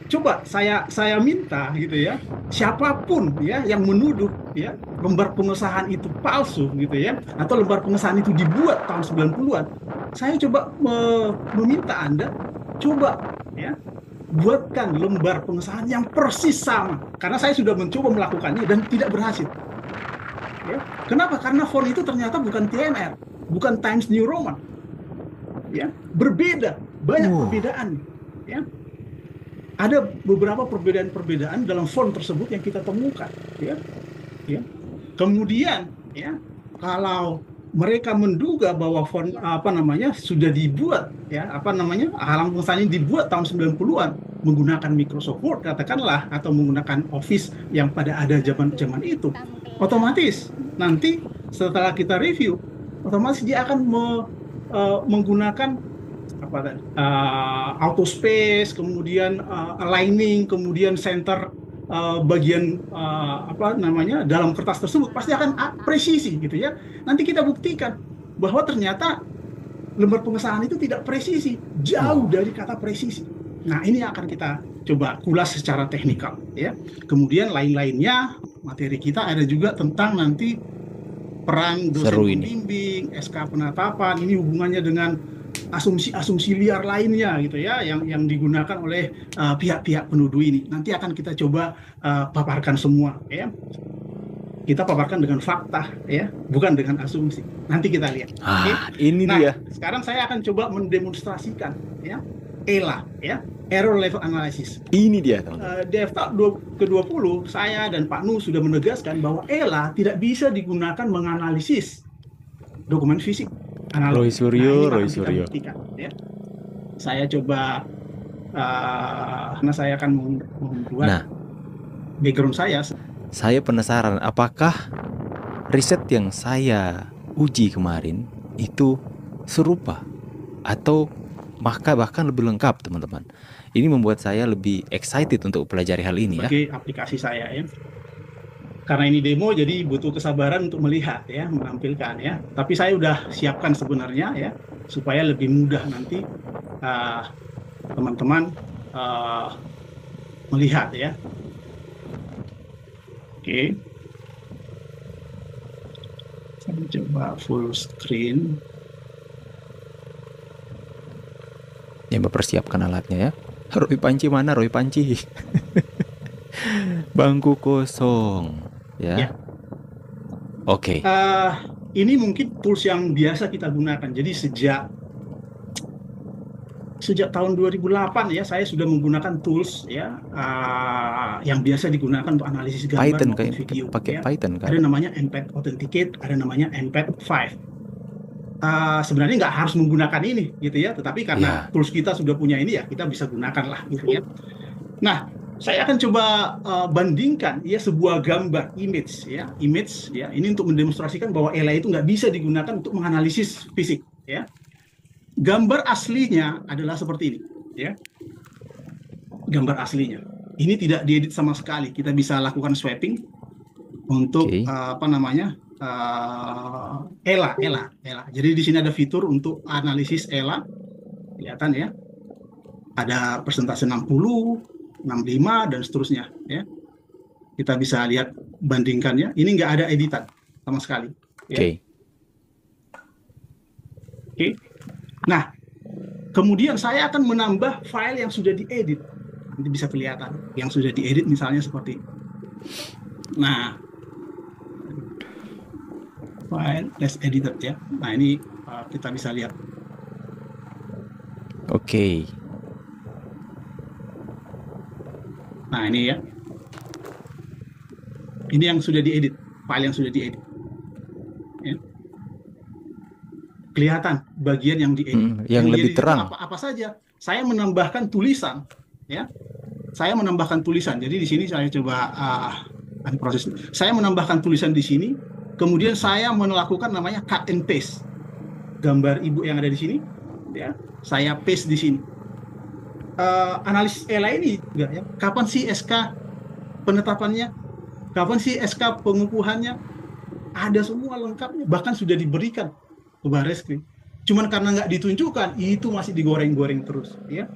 coba saya minta gitu ya, siapapun ya yang menuduh ya lembar pengesahan itu palsu gitu ya, atau lembar pengesahan itu dibuat tahun 90-an, saya coba meminta Anda coba ya buatkan lembar pengesahan yang persis sama, karena saya sudah mencoba melakukannya dan tidak berhasil. Ya. Kenapa? Karena font itu ternyata bukan TNR, bukan Times New Roman, ya, berbeda, banyak Wow. perbedaan, ya. Ada beberapa perbedaan-perbedaan dalam font tersebut yang kita temukan, ya, ya. Kemudian, ya, kalau mereka menduga bahwa font apa namanya sudah dibuat, ya, apa namanya halaman pengesahannya dibuat tahun 90-an menggunakan Microsoft Word katakanlah, atau menggunakan Office yang pada ada zaman-zaman itu, otomatis nanti setelah kita review, otomatis dia akan menggunakan apa tadi, auto space, kemudian aligning, kemudian center bagian apa namanya dalam kertas tersebut pasti akan presisi gitu ya. Nanti kita buktikan bahwa ternyata lembar pengesahan itu tidak presisi, jauh Wow. dari kata presisi. Nah, ini akan kita coba kulas secara teknikal ya. Kemudian lain-lainnya materi kita ada juga tentang nanti peran dosen Seru ini. pembimbing, SK penetapan, ini hubungannya dengan asumsi-asumsi liar lainnya gitu ya, yang digunakan oleh pihak-pihak penuduh ini. Nanti akan kita coba paparkan semua ya. Kita paparkan dengan fakta ya, bukan dengan asumsi. Nanti kita lihat. Oke. Ini Nah, dia. sekarang saya akan coba mendemonstrasikan ya ELA ya, Error Level Analysis. Ini dia, teman-teman. Di FTA ke-20, saya dan Pak Nu sudah menegaskan bahwa ELA tidak bisa digunakan menganalisis dokumen fisik analog. Roy Nah, ini Suryo, Roy akan kita Suryo. buktikan. Ya. Saya coba, karena saya akan membuat Nah, background saya. saya penasaran apakah riset yang saya uji kemarin itu serupa atau bahkan lebih lengkap, teman-teman. Ini membuat saya lebih excited untuk pelajari hal ini ya. Sebagai aplikasi saya ya. Karena ini demo, jadi butuh kesabaran untuk melihat ya, menampilkan ya. Tapi saya udah siapkan sebenarnya ya, supaya lebih mudah nanti teman-teman melihat ya. Oke, saya coba full screen. Ya, mempersiapkan alatnya ya. Roy Panci mana, Roy Panci? Bangku kosong Ya, ya. Oke. ini mungkin tools yang biasa kita gunakan. Jadi sejak tahun 2008 ya, saya sudah menggunakan tools ya, yang biasa digunakan untuk analisis gambar Python maupun kayak video pakai ya. Python Ada kan? namanya Embed Authenticate, ada namanya Embed 5. Sebenarnya nggak harus menggunakan ini gitu ya, tetapi karena Ya. tools kita sudah punya ini ya, kita bisa gunakan lah gitu ya. Nah, saya akan coba bandingkan ya sebuah gambar image ya, ini untuk mendemonstrasikan bahwa ELA itu nggak bisa digunakan untuk menganalisis fisik ya. Gambar aslinya adalah seperti ini ya, gambar aslinya ini tidak diedit sama sekali. Kita bisa lakukan swapping untuk Oke. apa namanya ELA. Jadi di sini ada fitur untuk analisis ELA, kelihatan ya, ada persentase 60, 65 dan seterusnya ya. Kita bisa lihat bandingkannya. Ini nggak ada editan sama sekali ya. Oke. Oke. Nah, kemudian saya akan menambah file yang sudah diedit. Nanti bisa kelihatan yang sudah diedit misalnya seperti ini. Nah, file less edited ya. Nah, ini kita bisa lihat. Oke. Nah, ini ya. Ini yang sudah diedit, file yang sudah diedit. Ya. Kelihatan bagian yang diedit. Yang lebih diedit itu terang. apa saja. Saya menambahkan tulisan, ya. Saya menambahkan tulisan. Jadi di sini saya coba proses. Saya menambahkan tulisan di sini. Kemudian saya melakukan namanya cut and paste. Gambar ibu yang ada di sini, ya. Saya paste di sini. Analisis ELA ini juga ya. Kapan sih SK penetapannya? Kapan sih SK pengukuhannya? Ada semua lengkapnya. Bahkan sudah diberikan ke Barreskrim. Cuman karena nggak ditunjukkan, itu masih digoreng-goreng terus, ya.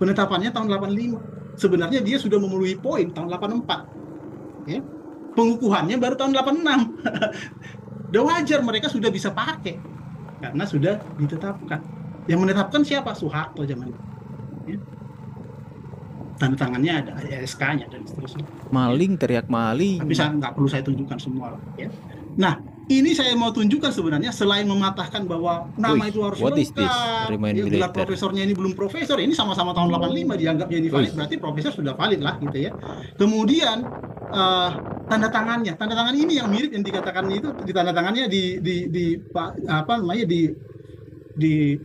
Penetapannya tahun 85. Sebenarnya dia sudah memenuhi poin tahun 84. Ya. Pengukuhannya baru tahun 86. Udah wajar mereka sudah bisa pakai karena sudah ditetapkan. Yang menetapkan siapa? Soeharto zaman itu. Ya. Tanda tangannya ada SK-nya dan seterusnya. Maling, teriak maling. Tapi nggak perlu saya tunjukkan semua lah. Ya. Nah, ini saya mau tunjukkan sebenarnya selain mematahkan bahwa nama itu harus lengkap, gelar profesornya ini belum profesor, ini sama-sama tahun 85 dianggapnya ini valid, berarti profesor sudah valid lah gitu ya. Kemudian tanda tangan ini yang mirip yang dikatakan itu di tanda tangannya di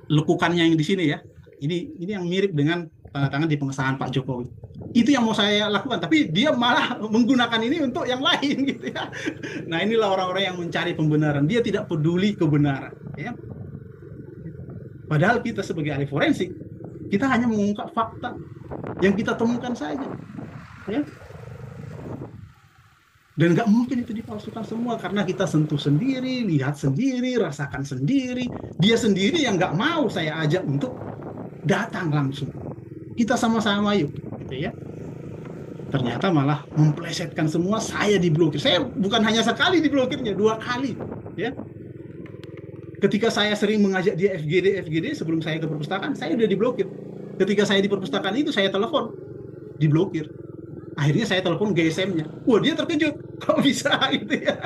lekukannya yang di sini ya. Ini yang mirip dengan tanda tangan di pengesahan Pak Jokowi. Itu yang mau saya lakukan, tapi dia malah menggunakan ini untuk yang lain gitu ya. Nah, inilah orang-orang yang mencari pembenaran. Dia tidak peduli kebenaran ya. Padahal kita sebagai ahli forensik, kita hanya mengungkap fakta yang kita temukan saja ya. Dan nggak mungkin itu dipalsukan semua karena kita sentuh sendiri, lihat sendiri, rasakan sendiri. Dia sendiri yang nggak mau saya ajak untuk datang langsung. Kita sama-sama yuk, gitu ya. Ternyata malah memplesetkan semua, saya diblokir. Saya bukan hanya sekali diblokirnya, 2 kali, ya. Ketika saya sering mengajak dia FGD sebelum saya ke perpustakaan, saya udah diblokir. Ketika saya di perpustakaan itu saya telepon, diblokir. Akhirnya saya telepon GSM-nya. Wah, dia terkejut. Kok bisa gitu ya?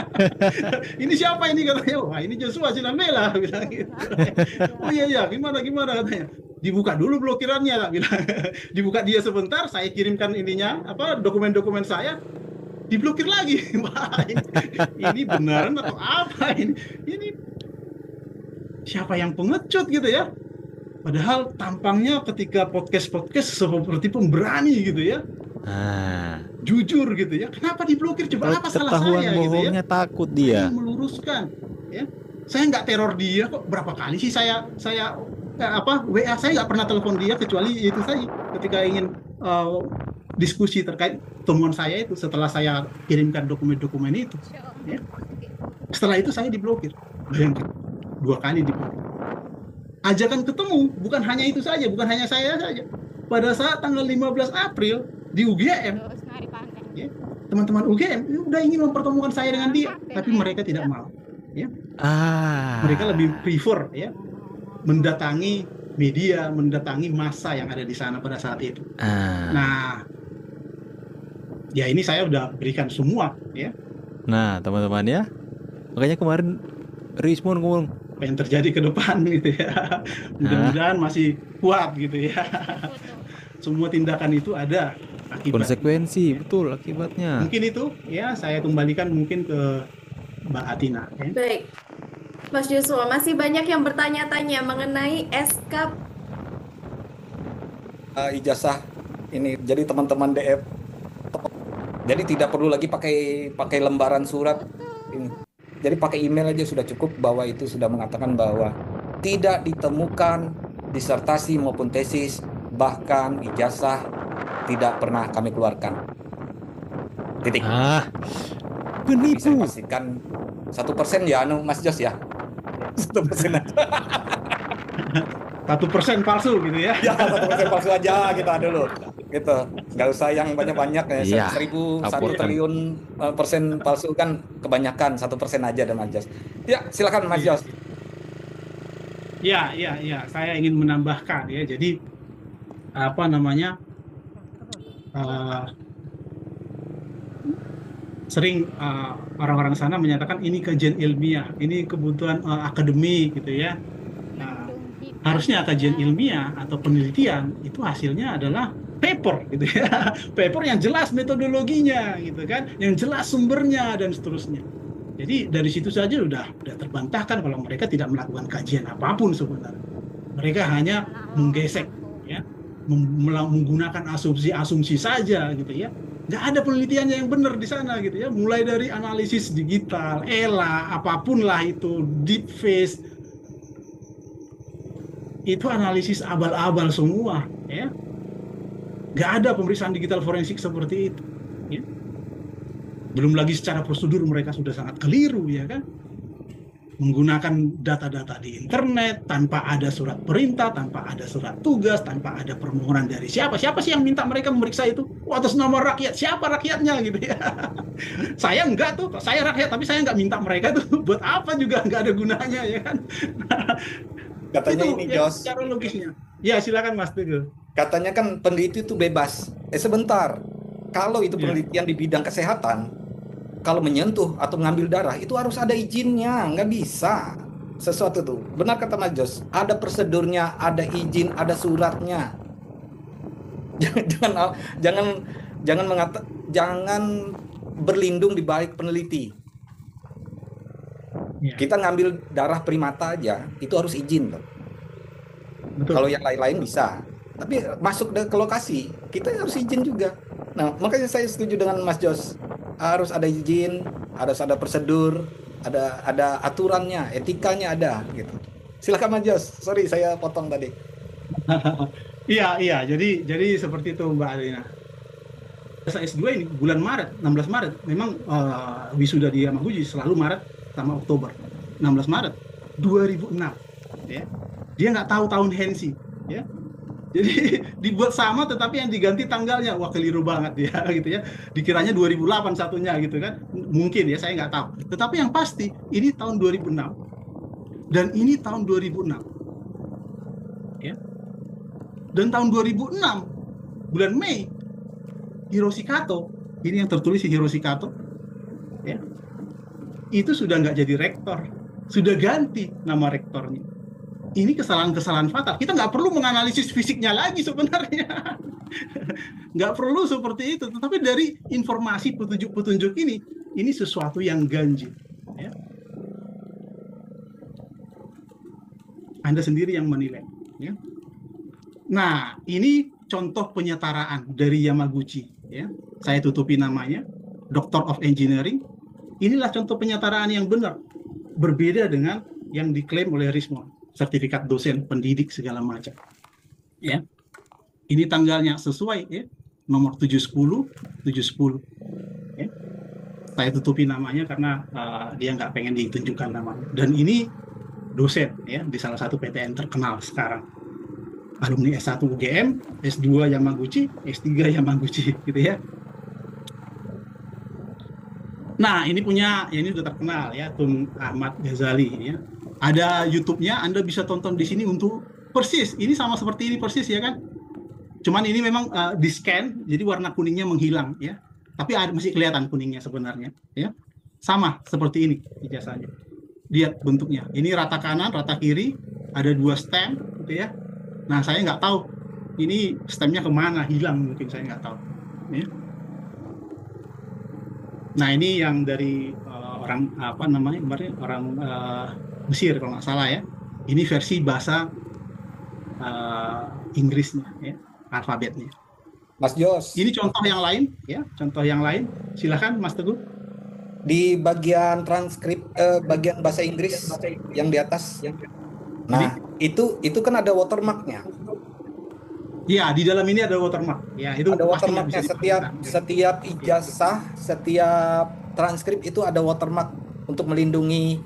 Ini siapa ini katanya? Wah, ini Joshua Sinambela bilang gitu. Oh iya, gimana katanya. Dibuka dulu blokirannya tak bilang. Dibuka dia sebentar, saya kirimkan ininya, dokumen-dokumen saya, diblokir lagi. Ini beneran atau apa ini? Ini siapa yang pengecut gitu ya? Padahal tampangnya ketika podcast seperti pemberani gitu ya. Jujur gitu ya. Kenapa diblokir? Coba apa salah saya gitu ya? Takut dia. Saya meluruskan ya. Saya nggak teror dia kok. Berapa kali sih saya WA saya nggak pernah telepon dia kecuali itu saja ketika ingin diskusi terkait temuan saya itu setelah saya kirimkan dokumen-dokumen itu ya. Setelah itu saya diblokir. 2 kali diblokir. Ajakan ketemu bukan hanya itu saja, bukan hanya saya saja. Pada saat tanggal 15 April di UGM, ya, teman-teman UGM udah ingin mempertemukan saya dengan dia, tapi mereka tidak mau. Ya. Mereka lebih prefer ya mendatangi media, mendatangi massa yang ada di sana pada saat itu. Nah, ya ini saya udah berikan semua ya. Nah, teman-teman ya, makanya kemarin Rismon ngomong apa yang terjadi ke depan gitu ya. Mudah-mudahan masih kuat gitu ya. Semua tindakan itu ada akibat. Konsekuensi, betul akibatnya. Mungkin itu ya saya kembalikan mungkin ke Mbak Atina. Ya. Baik, Mas Joshua, masih banyak yang bertanya-tanya mengenai SK ijazah ini. Jadi teman-teman DF, jadi tidak perlu lagi pakai lembaran surat ini. Jadi pakai email aja sudah cukup, bahwa itu sudah mengatakan bahwa tidak ditemukan disertasi maupun tesis, bahkan ijazah tidak pernah kami keluarkan. Titik. Penipu. Bisa pastikan 1% ya, Mas Jos ya. 1% aja. 1% palsu gitu ya. Ya, 1% palsu aja kita dulu. Gitu. Nggak usah yang banyak-banyak ya. 1 triliun persen palsu kan kebanyakan. 1% aja dan Mas Jos. Ya, silakan Mas Jos. Ya. Saya ingin menambahkan ya. Jadi sering orang-orang sana menyatakan ini kajian ilmiah, ini kebutuhan akademik gitu ya. Harusnya kajian ilmiah atau penelitian itu hasilnya adalah paper gitu ya. Paper yang jelas metodologinya gitu kan, yang jelas sumbernya dan seterusnya. Jadi dari situ saja udah terbantahkan kalau mereka tidak melakukan kajian apapun sebenarnya. Mereka hanya menggesek ya, menggunakan asumsi saja gitu ya. Nggak ada penelitiannya yang benar di sana gitu ya. Mulai dari analisis digital, ELA, apapun lah itu, deep face, itu analisis abal-abal semua ya. Nggak ada pemeriksaan digital forensik seperti itu ya. Belum lagi secara prosedur mereka sudah sangat keliru ya kan. menggunakan data-data di internet, tanpa ada surat perintah, tanpa ada surat tugas, tanpa ada permohonan dari siapa. Siapa sih yang minta mereka memeriksa itu? Atas nama rakyat. Siapa rakyatnya gitu ya? Saya enggak tuh, saya rakyat, tapi saya nggak minta mereka tuh. Buat apa juga nggak ada gunanya ya kan? Katanya Itu ini ya, Jos, secara logisnya. Ya silakan Mas Teguh. katanya kan peneliti itu bebas. Sebentar, kalau itu Ya. penelitian di bidang kesehatan, kalau menyentuh atau mengambil darah itu harus ada izinnya, nggak bisa sesuatu tuh. Benar kata Mas Jos, ada prosedurnya, ada izin, ada suratnya. Jangan jangan jangan jangan berlindung di balik peneliti. Ya, Kita ngambil darah primata aja itu harus izin tuh. betul. Kalau yang lain-lain bisa, tapi masuk ke lokasi kita harus izin juga. Nah, makanya saya setuju dengan Mas Jos. Harus ada izin, harus ada prosedur, ada aturannya, etikanya ada gitu. Silakan Mas Jos. Sorry saya potong tadi. Iya. Jadi seperti itu Mbak Alina. S2 ini bulan Maret, 16 Maret. Memang wisuda di Yamaguchi selalu Maret sama Oktober. 16 Maret 2006. Ya. Dia nggak tahu tahun Hensi. Ya. Jadi dibuat sama tetapi yang diganti tanggalnya. Wah keliru banget ya gitu ya. Dikiranya 2008 satunya gitu kan. Mungkin ya saya nggak tahu. Tetapi yang pasti ini tahun 2006 dan ini tahun 2006. Ya. Dan tahun 2006 bulan Mei Hiroshi Kato, ini yang tertulis Hiroshi Kato, ya, itu sudah nggak jadi rektor, sudah ganti nama rektornya. Ini kesalahan-kesalahan fatal. Kita nggak perlu menganalisis fisiknya lagi sebenarnya, nggak perlu seperti itu. Tetapi dari informasi petunjuk-petunjuk ini sesuatu yang ganjil. Ya. Anda sendiri yang menilai. Ya. Nah, ini contoh penyetaraan dari Yamaguchi. Ya, saya tutupi namanya, Doctor of Engineering. Inilah contoh penyetaraan yang benar, berbeda dengan yang diklaim oleh Rismon, sertifikat dosen, pendidik segala macam. Ya, ini tanggalnya sesuai, ya, nomor 710, 710. Ya. Saya tutupi namanya karena dia nggak pengen ditunjukkan namanya. Dan ini dosen, ya, di salah satu PTN terkenal sekarang. Alumni S1 UGM, S2 Yamaguchi, S3 Yamaguchi, gitu ya. Nah, ini udah terkenal ya, Tun Ahmad Ghazali ya. Ada YouTube-nya, Anda bisa tonton di sini untuk persis. Ini sama seperti ini persis ya kan. Cuman ini memang di scan, jadi warna kuningnya menghilang ya. Tapi masih kelihatan kuningnya sebenarnya ya. Sama seperti ini ijazahnya. Lihat bentuknya. Ini rata kanan, rata kiri, ada 2 stem gitu ya. Nah, saya nggak tahu ini stemnya kemana, hilang mungkin, saya nggak tahu. Ya. Nah, ini yang dari orang apa namanya kemarin, orang Mesir kalau nggak salah ya. Ini versi bahasa Inggrisnya, ya, alfabetnya. Mas Jos, Ini contoh yang lain, ya, contoh yang lain. Silakan, Mas Teguh. di bagian transkrip bagian bahasa Inggris yang di atas. Nah, itu kan ada watermarknya. Ya, di dalam ini ada watermark. Ya, itu Ada pasti nggak watermarknya. bisa dipaksakan. Setiap ijazah, setiap transkrip itu ada watermark untuk melindungi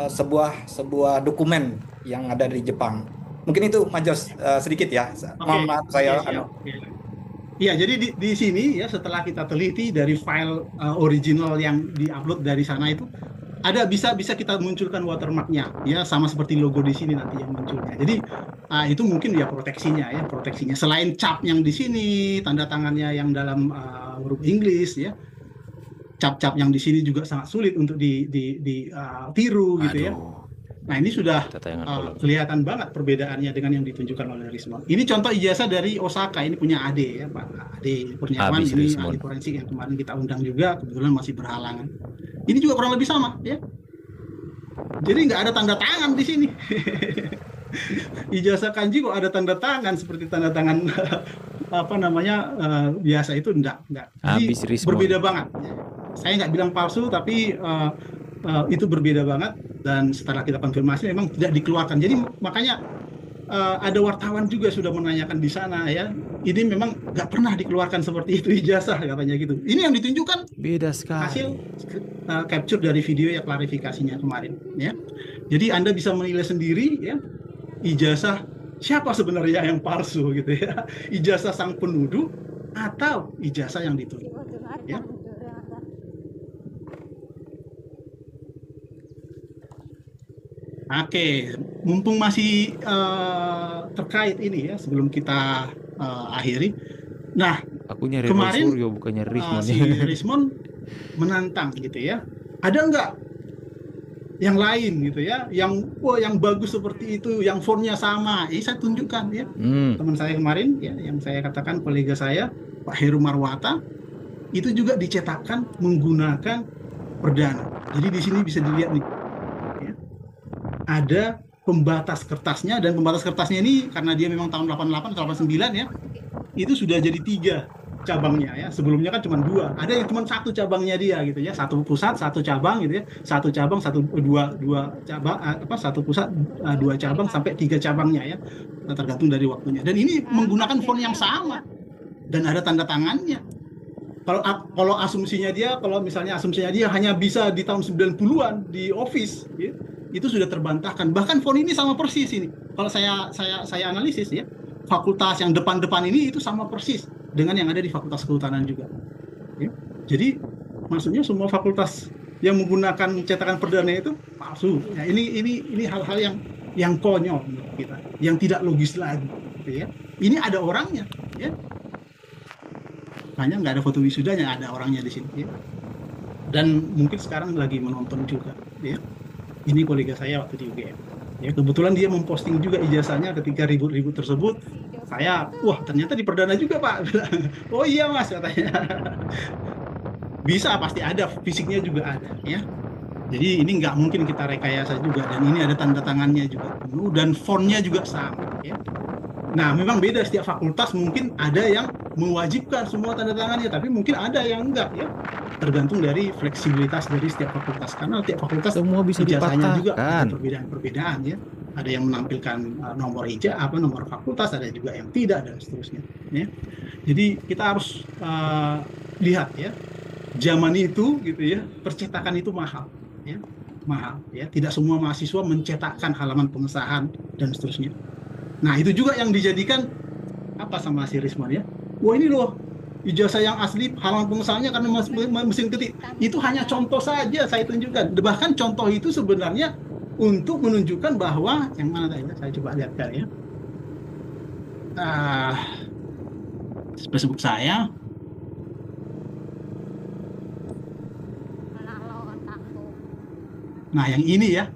sebuah dokumen yang ada di Jepang. Mungkin itu Mas Jos sedikit ya. Maaf saya Iya, jadi di sini ya, setelah kita teliti dari file original yang diupload dari sana itu ada bisa kita munculkan watermarknya ya, sama seperti logo di sini nanti yang munculnya. Jadi itu mungkin ya proteksinya. Selain cap yang di sini, tanda tangannya yang dalam huruf Inggris ya. Cap-cap yang di sini juga sangat sulit untuk ditiru gitu ya. Nah, ini sudah kelihatan banget perbedaannya dengan yang ditunjukkan oleh Rismon. Ini contoh ijazah dari Osaka, ini punya Ade ya, Pak Ade Kurniawan, ini ahli forensik yang kemarin kita undang juga, kebetulan masih berhalangan. Ini juga kurang lebih sama ya. Jadi nggak ada tanda tangan di sini. Ijazah kanji kok ada tanda tangan seperti tanda tangan apa namanya biasa, itu enggak. Jadi berbeda banget. Saya nggak bilang palsu, tapi itu berbeda banget, dan setelah kita konfirmasi memang tidak dikeluarkan. Jadi makanya ada wartawan juga sudah menanyakan di sana ya. Ini memang nggak pernah dikeluarkan seperti itu ijazah katanya gitu. Ini yang ditunjukkan Beda hasil sekali. capture dari video ya klarifikasinya kemarin ya. Jadi Anda bisa menilai sendiri ya ijazah siapa sebenarnya yang palsu gitu ya. Ijazah sang penuduh atau ijazah yang ditunjuk ya. Oke, mumpung masih terkait ini ya sebelum kita akhiri. Nah, Aku nyari Roy kemarin Suryo bukannya Rismon si nih. Rismond menantang gitu ya. Ada nggak yang lain gitu ya, yang bagus seperti itu, yang fontnya sama? Ini saya tunjukkan ya. Teman saya kemarin ya, yang saya katakan kolega saya, Pak Heru Marwata, itu juga dicetakkan menggunakan perdana. Jadi di sini bisa dilihat nih, ya, ada pembatas kertasnya, dan pembatas kertasnya ini karena dia memang tahun 88 atau 89 ya, itu sudah jadi 3 cabangnya ya. Sebelumnya kan cuma 2, ada yang cuma 1 cabangnya dia gitu ya, 1 pusat 1 cabang gitu ya, 1 cabang 2 cabang, 1 pusat 2 cabang sampai 3 cabangnya ya, tergantung dari waktunya. Dan ini menggunakan font yang sama dan ada tanda tangannya. Kalau asumsinya dia, kalau misalnya asumsinya dia hanya bisa di tahun 90-an di Office ya, itu sudah terbantahkan. Bahkan font ini sama persis ini. Kalau saya analisis ya, fakultas yang depan-depan ini itu sama persis dengan yang ada di Fakultas Kehutanan juga. Ya. Jadi maksudnya semua fakultas yang menggunakan cetakan perdana itu palsu. Ya, ini hal-hal yang konyol menurut kita, yang tidak logis lagi. Gitu ya. Ini ada orangnya, ya. Hanya nggak ada foto wisudanya, ada orangnya di sini. Ya. Dan mungkin sekarang lagi menonton juga. Ya. Ini kolega saya waktu di UGM. Ya, kebetulan dia memposting juga ijazahnya ketika ribut-ribut tersebut. Saya, wah ternyata di perdana juga Pak. Oh iya Mas katanya. Bisa, pasti ada, fisiknya juga ada ya. Jadi ini nggak mungkin kita rekayasa juga, dan ini ada tanda tangannya juga dan fontnya juga sama ya. Nah memang beda, setiap fakultas mungkin ada yang mewajibkan semua tanda tangannya, tapi mungkin ada yang enggak ya. Tergantung dari fleksibilitas dari setiap fakultas, karena setiap fakultas Semua bisa ijazahnya juga dipatahkan. ada perbedaan-perbedaan ya. Ada yang menampilkan nomor nomor fakultas, ada juga yang tidak, dan seterusnya ya. Jadi kita harus lihat ya, zaman itu gitu ya, percetakan itu mahal ya, tidak semua mahasiswa mencetakkan halaman pengesahan dan seterusnya. Nah itu juga yang dijadikan apa sama si Rismon ya, wah ini loh ijazah yang asli halaman pengesahannya karena mesin ketik. Itu hanya contoh saja saya tunjukkan, bahkan contoh itu sebenarnya untuk menunjukkan bahwa yang mana tadi saya coba lihatkan ya, Facebook saya. Nah yang ini ya,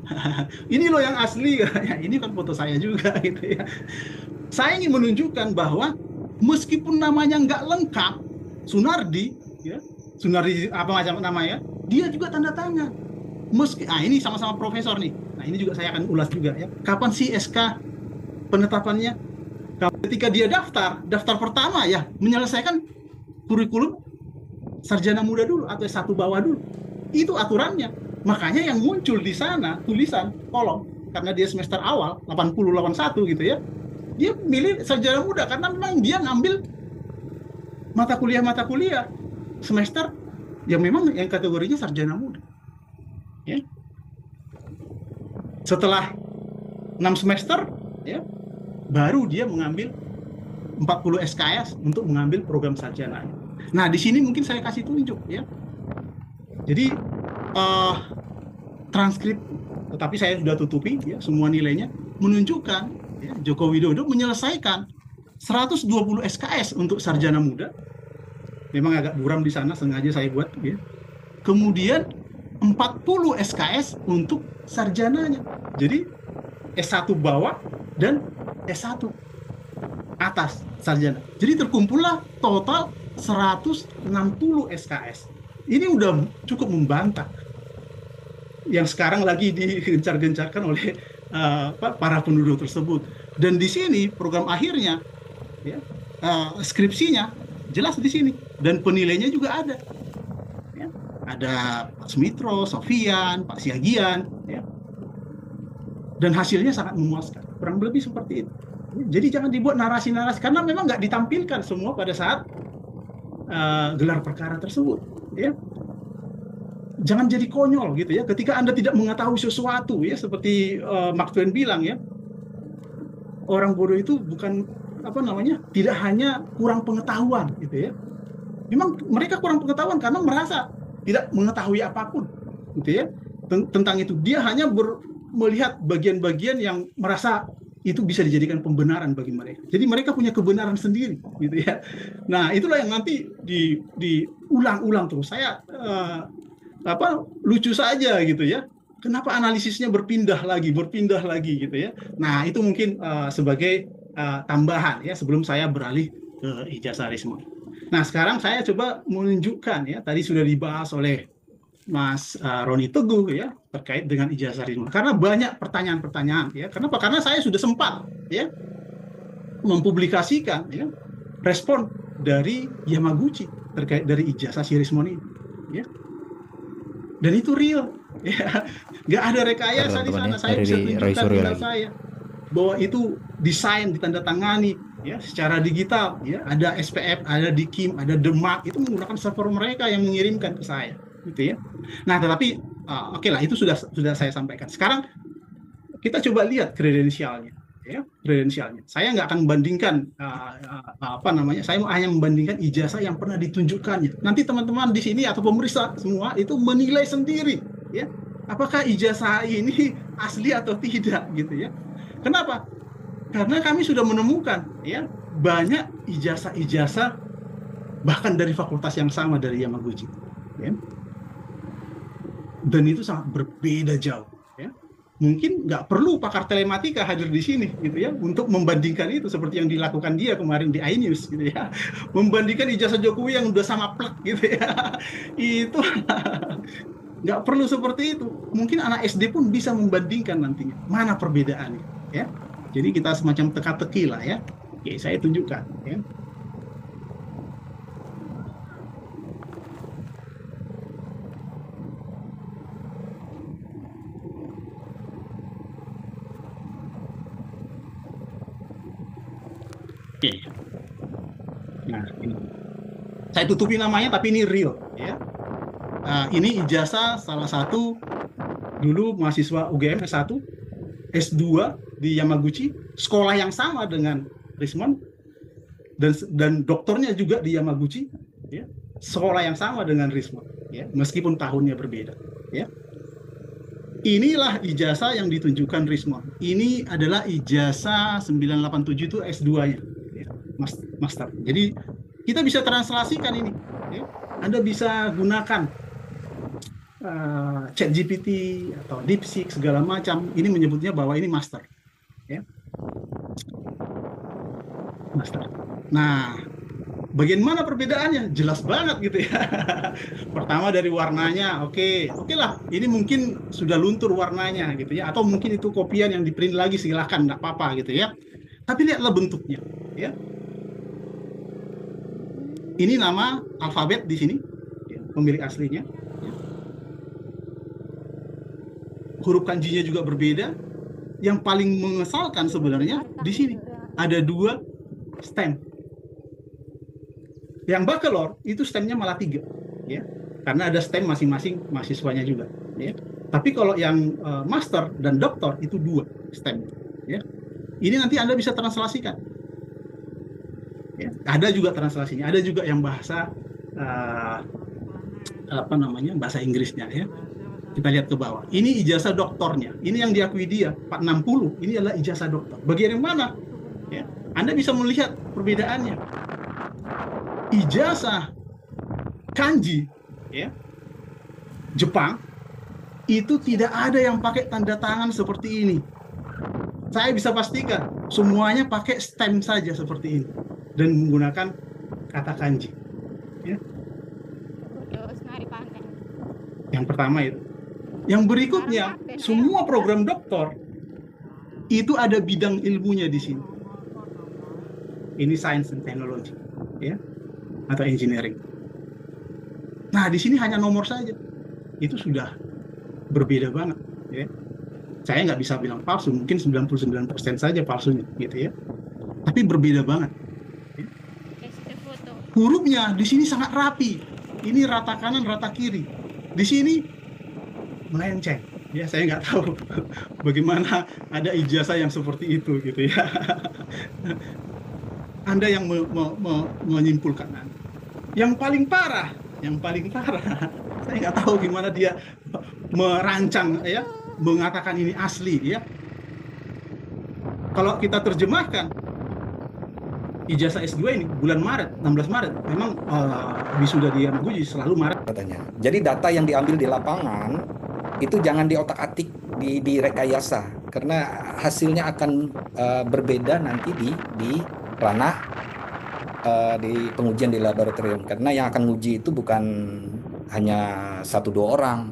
ini loh yang asli ya, ini kan foto saya juga gitu ya. Saya ingin menunjukkan bahwa meskipun namanya nggak lengkap, Sunardi ya, Sunardi apa macam namanya, dia juga tanda tangan. Ini sama-sama profesor nih. Nah ini juga saya akan ulas juga ya. Kapan sih SK penetapannya? Ketika dia daftar pertama ya, menyelesaikan kurikulum sarjana muda dulu atau S1 bawah dulu. Itu aturannya. Makanya yang muncul di sana tulisan kolom, karena dia semester awal 80-81 gitu ya, dia milih sarjana muda karena memang dia ngambil mata kuliah semester yang memang yang kategorinya sarjana muda ya. Setelah 6 semester ya, baru dia mengambil 40 SKS untuk mengambil program sarjana. Nah di sini mungkin saya kasih tunjuk ya, jadi transkrip, tetapi saya sudah tutupi ya, semua nilainya menunjukkan ya, Joko Widodo menyelesaikan 120 SKS untuk sarjana muda. Memang agak buram di sana, sengaja saya buat ya. Kemudian 40 SKS untuk sarjananya. Jadi S1 bawah dan S1 atas sarjana. Jadi terkumpullah total 160 SKS. Ini udah cukup membantah yang sekarang lagi digencar-gencarkan oleh para penuduh tersebut. Dan di sini program akhirnya, ya, skripsinya jelas di sini, dan penilainya juga ada. Ya. Ada Pak Sumitro, Sofian, Pak Siagian, ya. Dan hasilnya sangat memuaskan. Kurang lebih seperti itu. Jadi jangan dibuat narasi-narasi, karena memang nggak ditampilkan semua pada saat gelar perkara tersebut. Ya, jangan jadi konyol gitu ya. Ketika Anda tidak mengetahui sesuatu ya, seperti Mark Twain bilang ya, orang bodoh itu bukan tidak hanya kurang pengetahuan gitu ya. Memang mereka kurang pengetahuan karena merasa tidak mengetahui apapun gitu ya tentang itu. Dia hanya melihat bagian-bagian yang merasa itu bisa dijadikan pembenaran bagi mereka. Jadi mereka punya kebenaran sendiri gitu ya. Nah, itulah yang nanti diulang-ulang terus. Saya lucu saja gitu ya. Kenapa analisisnya berpindah lagi gitu ya. Nah, itu mungkin sebagai tambahan ya sebelum saya beralih ke ijazah Rismon. Nah, sekarang saya coba menunjukkan ya, tadi sudah dibahas oleh Mas Roni Teguh ya terkait dengan ijazah Rismon. Karena banyak pertanyaan-pertanyaan ya. Kenapa? Karena saya sudah sempat ya mempublikasikan ya respon dari Yamaguchi terkait dari ijazah si Rismon ini ya. Dan itu real ya. Nggak ada rekayasa di sana. Saya bisa tunjukkan email saya bahwa itu desain ditandatangani ya secara digital ya, ada SPF, ada DKIM, ada DEMARC, itu menggunakan server mereka yang mengirimkan ke saya gitu ya. Nah, tetapi oke lah, itu sudah saya sampaikan. Sekarang kita coba lihat kredensialnya ya, kredensialnya. Saya nggak akan membandingkan saya hanya membandingkan ijazah yang pernah ditunjukkannya. Nanti teman-teman di sini atau pemeriksa semua itu menilai sendiri ya, apakah ijazah ini asli atau tidak gitu ya. Kenapa? Karena kami sudah menemukan ya banyak ijazah-ijazah bahkan dari fakultas yang sama dari Yamaguchi ya. Dan itu sangat berbeda jauh ya. Mungkin nggak perlu pakar telematika hadir di sini gitu ya untuk membandingkan itu seperti yang dilakukan dia kemarin di iNews gitu ya. Membandingkan ijazah Jokowi yang udah sama plek gitu ya. Itu nggak perlu seperti itu. Mungkin anak SD pun bisa membandingkan nantinya mana perbedaannya ya. Jadi kita semacam teka-teki lah ya. Oke, saya tunjukkan ya. Oke. Nah, ini. Saya tutupi namanya tapi ini real ya. Ini ijazah salah satu dulu mahasiswa UGM S1, S2 di Yamaguchi, sekolah yang sama dengan Rismon, dan doktornya juga di Yamaguchi, ya, sekolah yang sama dengan Rismon, ya, meskipun tahunnya berbeda. Ya. Inilah ijazah yang ditunjukkan Rismon. Ini adalah ijazah 987 itu S2-nya, ya, master. Jadi kita bisa translasikan ini. Ya. Anda bisa gunakan ChatGPT atau DeepSeek segala macam. Ini menyebutnya bahwa ini master. Ya. Master. Nah, bagian mana perbedaannya? Jelas banget gitu ya. Pertama dari warnanya, oke lah. Ini mungkin sudah luntur warnanya gitu ya, atau mungkin itu kopian yang di-print lagi, silahkan, nggak apa-apa gitu ya. Tapi lihatlah bentuknya, ya. Ini nama alfabet di sini, ya, pemilik aslinya. Ya. Huruf kanjinya juga berbeda. Yang paling mengesalkan sebenarnya di sini ada 2 stem. Yang bachelor itu stemnya malah 3, ya, karena ada stem masing-masing mahasiswanya juga. Ya. Tapi kalau yang master dan doktor itu 2 stem. Ya. Ini nanti Anda bisa translasikan. Ya. Ada juga translasinya. Ada juga yang bahasa bahasa Inggrisnya. Ya. Kita lihat ke bawah. Ini ijazah doktornya. Ini yang diakui dia 460. Ini adalah ijazah doktor. Bagian yang mana? Ya. Anda bisa melihat perbedaannya. Ijazah kanji, ya, Jepang itu tidak ada yang pakai tanda tangan seperti ini. Saya bisa pastikan semuanya pakai stem saja seperti ini dan menggunakan kata kanji. Ya. Yang pertama itu. Yang berikutnya, semua program doktor itu ada bidang ilmunya di sini. Ini science and technology, ya, atau engineering. Nah, di sini hanya nomor saja. Itu sudah berbeda banget, ya. Saya nggak bisa bilang palsu, mungkin 99% saja palsunya, gitu ya. tapi berbeda banget. Kasih foto. Hurufnya di sini sangat rapi. Ini rata kanan, rata kiri. Di sini melenceng. Ya, saya nggak tahu bagaimana ada ijazah yang seperti itu gitu ya. Anda yang menyimpulkan. Yang paling parah, saya nggak tahu gimana dia merancang ya, mengatakan ini asli ya. Kalau kita terjemahkan ijazah S2 ini bulan Maret, 16 Maret, memang wisuda di Yamaguchi selalu Maret katanya. Jadi data yang diambil di lapangan itu jangan diotak-atik, direkayasa, karena hasilnya akan berbeda nanti di ranah di pengujian di laboratorium, karena yang akan nguji itu bukan hanya 1-2 orang,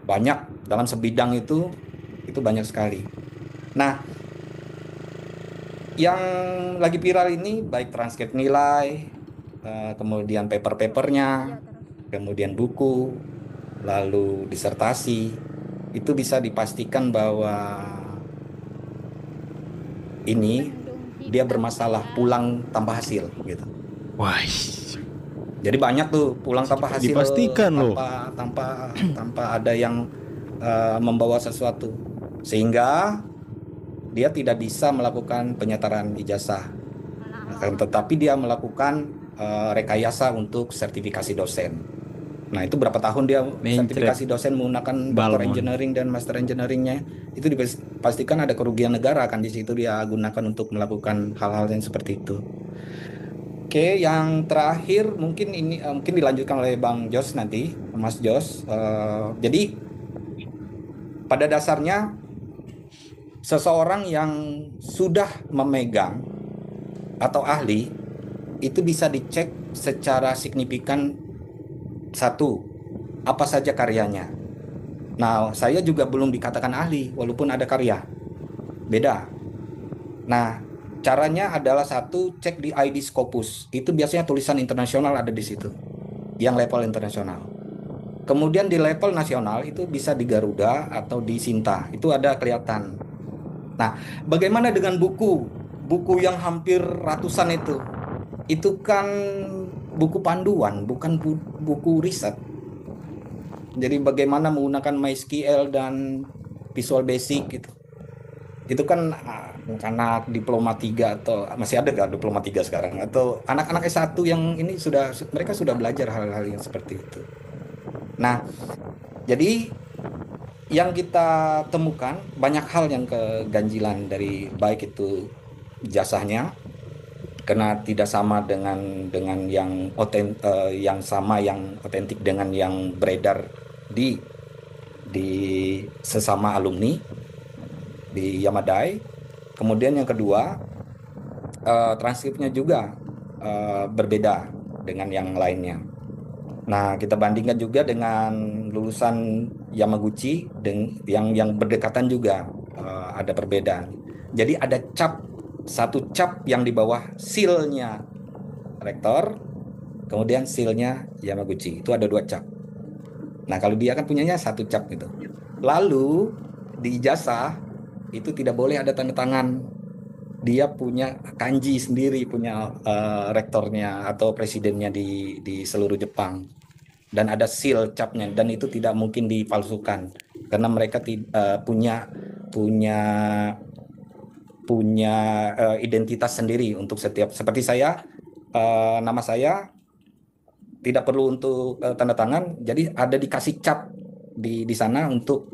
banyak dalam sebidang itu banyak sekali. Nah, yang lagi viral ini baik transkrip nilai, kemudian paper-papernya, kemudian buku, lalu disertasi, itu bisa dipastikan bahwa ini dia bermasalah pulang tanpa hasil gitu. Wah, Jadi banyak tuh pulang tanpa hasil, dipastikan loh. tanpa ada yang membawa sesuatu, sehingga dia tidak bisa melakukan penyetaran ijazah, tetapi dia melakukan rekayasa untuk sertifikasi dosen. Nah, itu berapa tahun dia sertifikasi dosen menggunakan Doctor Engineering dan Master Engineeringnya, itu dipastikan ada kerugian negara kan di situ dia gunakan untuk melakukan hal-hal yang seperti itu. Oke, yang terakhir mungkin ini mungkin dilanjutkan oleh Bang Jos nanti, Mas Jos. Jadi pada dasarnya seseorang yang sudah memegang atau ahli itu bisa dicek secara signifikan. Satu, apa saja karyanya. Nah, saya juga belum dikatakan ahli walaupun ada karya. Beda. Nah, caranya adalah satu, cek di ID Scopus. Itu biasanya tulisan internasional ada di situ, yang level internasional. Kemudian di level nasional itu bisa di Garuda atau di Sinta. Itu ada kelihatan. Nah, bagaimana dengan buku yang hampir ratusan itu? Itu kan buku panduan, bukan buku riset. Jadi bagaimana menggunakan MySQL dan Visual Basic gitu. Itu kan anak diploma 3 atau masih ada nggak diploma 3 sekarang, atau anak-anak S1 yang ini mereka sudah belajar hal-hal yang seperti itu. Nah, jadi yang kita temukan banyak hal yang keganjilan dari baik itu jasanya, karena tidak sama dengan yang otentik dengan yang beredar di sesama alumni di Yamadai. Kemudian yang kedua, transkripnya juga berbeda dengan yang lainnya. Nah, kita bandingkan juga dengan lulusan Yamaguchi yang berdekatan juga ada perbedaan. Jadi ada satu cap yang di bawah seal-nya rektor, kemudian seal-nya Yamaguchi. Itu ada 2 cap. Nah, kalau dia kan punyanya 1 cap gitu. Lalu di ijazah itu tidak boleh ada tanda tangan. Dia punya kanji sendiri, punya rektornya atau presidennya di seluruh Jepang. Dan ada seal capnya, dan itu tidak mungkin dipalsukan karena mereka punya identitas sendiri untuk setiap. Seperti saya, nama saya tidak perlu untuk tanda tangan, jadi ada dikasih cap di sana untuk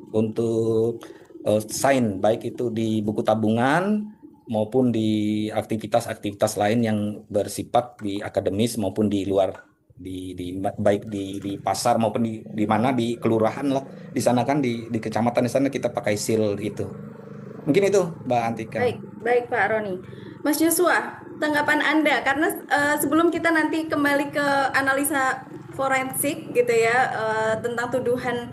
sign, baik itu di buku tabungan maupun di aktivitas-aktivitas lain yang bersifat di akademis maupun di luar, baik di pasar maupun di mana, di kelurahan lah, di sana kan di kecamatan di sana kita pakai seal itu. Mungkin itu, Mbak Antika. Baik Pak Roni. Mas Joshua, tanggapan Anda, karena sebelum kita nanti kembali ke analisa forensik gitu ya, tentang tuduhan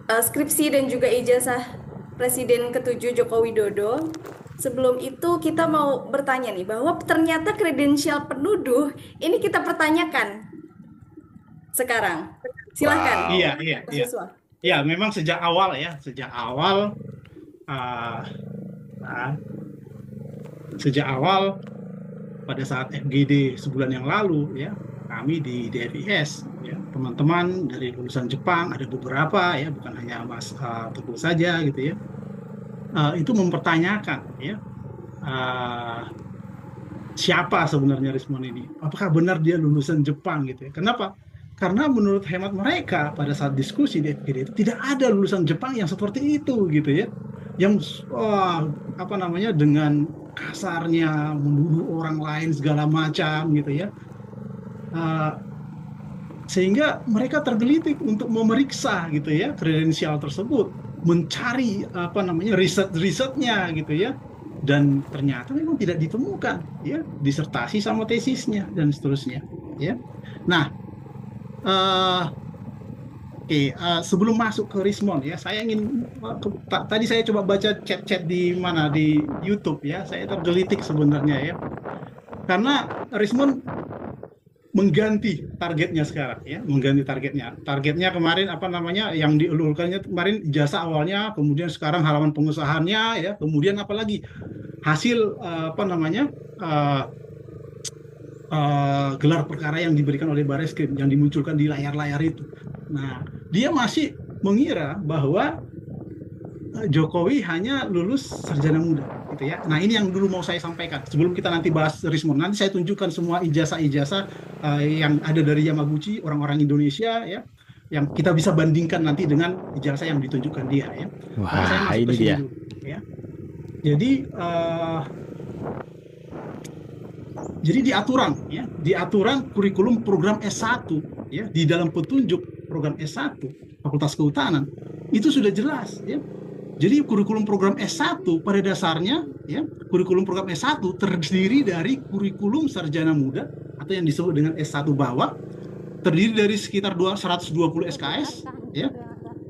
skripsi dan juga ijazah Presiden ke-7 Joko Widodo. Sebelum itu kita mau bertanya nih, bahwa ternyata kredensial penuduh ini kita pertanyakan sekarang. Silahkan. Iya. Ya, memang sejak awal Sejak awal pada saat FGD sebulan yang lalu ya, kami di DFIS ya, teman-teman dari lulusan Jepang ada beberapa ya, bukan hanya Mas Teguh saja gitu ya, itu mempertanyakan ya, siapa sebenarnya Rismon ini, apakah benar dia lulusan Jepang gitu ya. Kenapa? Karena menurut hemat mereka pada saat diskusi di FGD itu tidak ada lulusan Jepang yang seperti itu gitu ya, yang apa namanya dengan kasarnya menuduh orang lain segala macam gitu ya. Sehingga mereka tergelitik untuk memeriksa gitu ya kredensial tersebut, mencari apa namanya risetnya gitu ya, dan ternyata memang tidak ditemukan ya disertasi sama tesisnya dan seterusnya ya. Nah, sebelum masuk ke Rismon ya, saya ingin tadi saya coba baca chat-chat di mana di YouTube ya, saya tergelitik sebenarnya ya, karena Rismon mengganti targetnya sekarang ya, mengganti targetnya kemarin apa namanya yang diulurkannya kemarin ijazah awalnya, kemudian sekarang halaman pengusahaannya ya, kemudian apalagi hasil apa namanya gelar perkara yang diberikan oleh Bareskrim yang dimunculkan di layar-layar itu. Nah, dia masih mengira bahwa Jokowi hanya lulus sarjana muda gitu ya. Nah, ini yang dulu mau saya sampaikan sebelum kita nanti bahas Rismon. Nanti saya tunjukkan semua ijazah-ijazah yang ada dari Yamaguchi, orang-orang Indonesia ya, yang kita bisa bandingkan nanti dengan ijazah yang ditunjukkan dia ya. Wah, saya masuk ini ke sini dia. dulu, ya. Jadi di aturan kurikulum program S1 ya, di dalam petunjuk program S1 Fakultas Kehutanan itu sudah jelas ya. Jadi kurikulum program S1 pada dasarnya ya, kurikulum program S1 terdiri dari kurikulum sarjana muda atau yang disebut dengan S1 bawah, terdiri dari sekitar 120 SKS ya,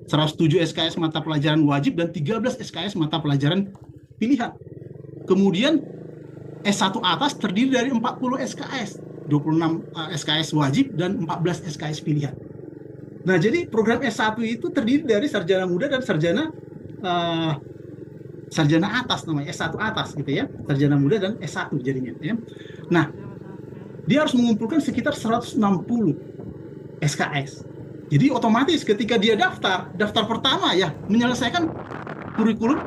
107 SKS mata pelajaran wajib dan 13 SKS mata pelajaran pilihan. Kemudian S1 atas terdiri dari 40 SKS, 26 SKS wajib dan 14 SKS pilihan. Nah, jadi program S1 itu terdiri dari sarjana muda dan sarjana atas, namanya S1 atas gitu ya, sarjana muda dan S1 jadinya ya. Nah, dia harus mengumpulkan sekitar 160 SKS. Jadi otomatis ketika dia daftar pertama ya menyelesaikan kurikulum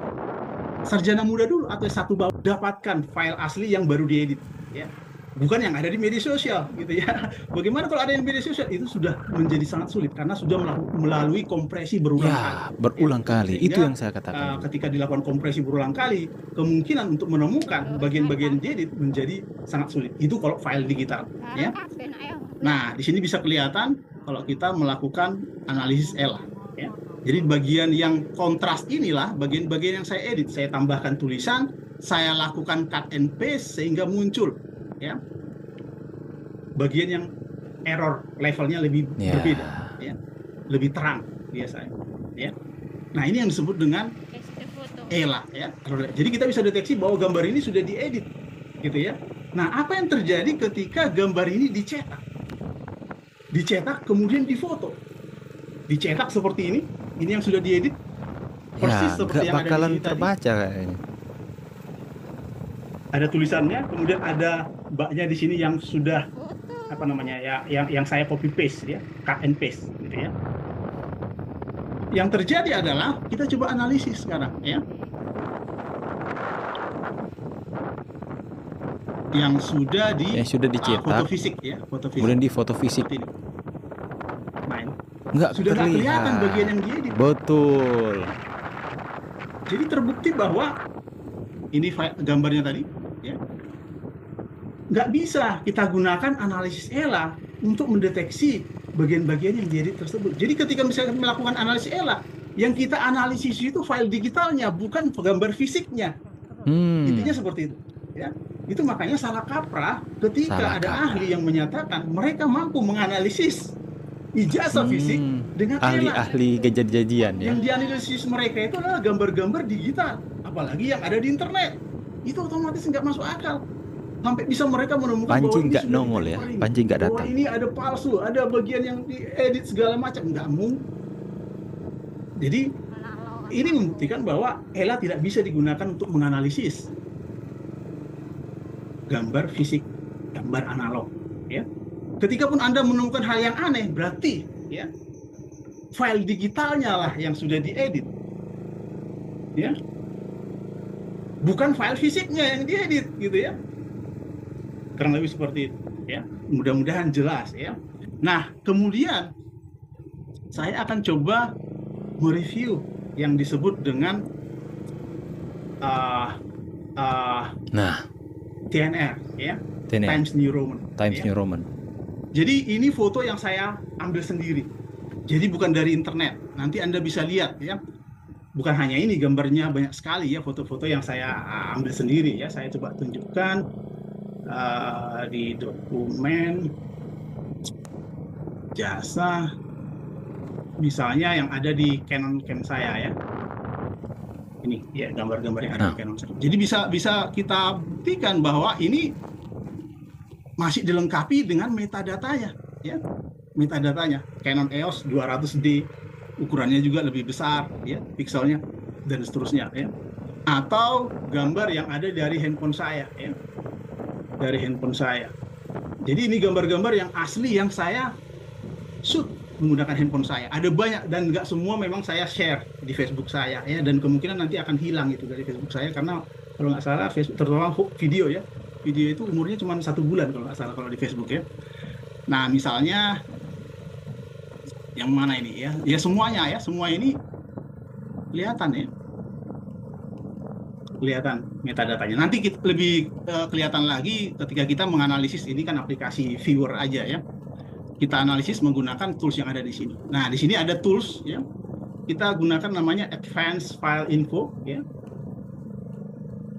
sarjana muda dulu atau S1 bawah, dapatkan file asli yang baru diedit ya, bukan yang ada di media sosial gitu ya. Bagaimana kalau ada yang media sosial, itu sudah menjadi sangat sulit karena sudah melalui kompresi berulang kali. Itu yang saya katakan. Ketika dilakukan kompresi berulang kali, kemungkinan untuk menemukan bagian-bagian diedit menjadi sangat sulit. Itu kalau file digital ya. Nah, di sini bisa kelihatan kalau kita melakukan analisis ELA ya. Jadi bagian yang kontras inilah bagian-bagian yang saya edit, saya tambahkan tulisan, saya lakukan cut and paste sehingga muncul ya bagian yang error levelnya lebih berbeda ya, lebih terang biasanya ya. Nah, ini yang disebut dengan ELA ya. Jadi kita bisa deteksi bahwa gambar ini sudah diedit gitu ya. Nah, apa yang terjadi ketika gambar ini dicetak kemudian difoto, dicetak seperti ini yang sudah diedit persis seperti yang bakalan ada di terbaca kayaknya. Ada tulisannya, kemudian ada mbaknya di sini yang sudah apa namanya ya, yang saya copy paste ya, cut and paste gitu ya. Yang terjadi adalah kita coba analisis sekarang ya. Yang sudah dicetak foto fisik ya, foto fisik. Kemudian di foto fisik. Sudah nggak kelihatan bagian yang diedit. Betul. Jadi terbukti bahwa ini gambarnya tadi ya, nggak bisa kita gunakan analisis ELA untuk mendeteksi bagian-bagian yang diedit tersebut. Jadi ketika misalnya melakukan analisis ELA, yang kita analisis itu file digitalnya, bukan gambar fisiknya. Intinya seperti itu ya. Itu makanya salah kaprah ketika ada ahli yang menyatakan mereka mampu menganalisis ijazah fisik dengan ahli kejadian ya. Yang dianalisis mereka itu adalah gambar-gambar digital, apalagi yang ada di internet. Itu otomatis nggak masuk akal. Sampai bisa mereka menemukan Panji bahwa nggak nongol ya, Panji nggak datang. Bahwa ini ada palsu, ada bagian yang diedit segala macam, nggak mungkin. Jadi ini membuktikan bahwa ELA tidak bisa digunakan untuk menganalisis gambar fisik, gambar analog. Ya. Ketika pun Anda menemukan hal yang aneh, berarti ya file digitalnya lah yang sudah diedit. Ya. Bukan file fisiknya yang diedit gitu ya. Kurang lebih seperti itu ya. Mudah-mudahan jelas ya. Nah, kemudian saya akan coba mereview yang disebut dengan Nah, TNR ya, TNR. Times New Roman. Times ya. New Roman. Jadi ini foto yang saya ambil sendiri. Jadi bukan dari internet. Nanti Anda bisa lihat ya. Bukan hanya ini, gambarnya banyak sekali ya, foto-foto yang saya ambil sendiri ya. Saya coba tunjukkan di dokumen jasa, misalnya yang ada di Canon Cam saya ya. Ini ya gambar-gambar yang ada di Canon saya. Jadi bisa kita buktikan bahwa ini masih dilengkapi dengan metadatanya ya. Metadatanya Canon EOS 200D, ukurannya juga lebih besar ya, pikselnya dan seterusnya ya. Atau gambar yang ada dari handphone saya ya. Dari handphone saya. Jadi ini gambar-gambar yang asli yang saya shoot menggunakan handphone saya. Ada banyak dan nggak semua memang saya share di Facebook saya ya, dan kemungkinan nanti akan hilang itu dari Facebook saya karena kalau nggak salah Facebook, terutama video ya, video itu umurnya cuma 1 bulan kalau nggak salah kalau di Facebook ya. Nah misalnya yang mana ini ya, ya semuanya ya, semua ini kelihatan ya, kelihatan metadatanya. Nanti kita lebih kelihatan lagi ketika kita menganalisis. Ini kan aplikasi viewer aja ya. Kita analisis menggunakan tools yang ada di sini. Nah, di sini ada tools ya. Kita gunakan namanya Advanced File Info ya.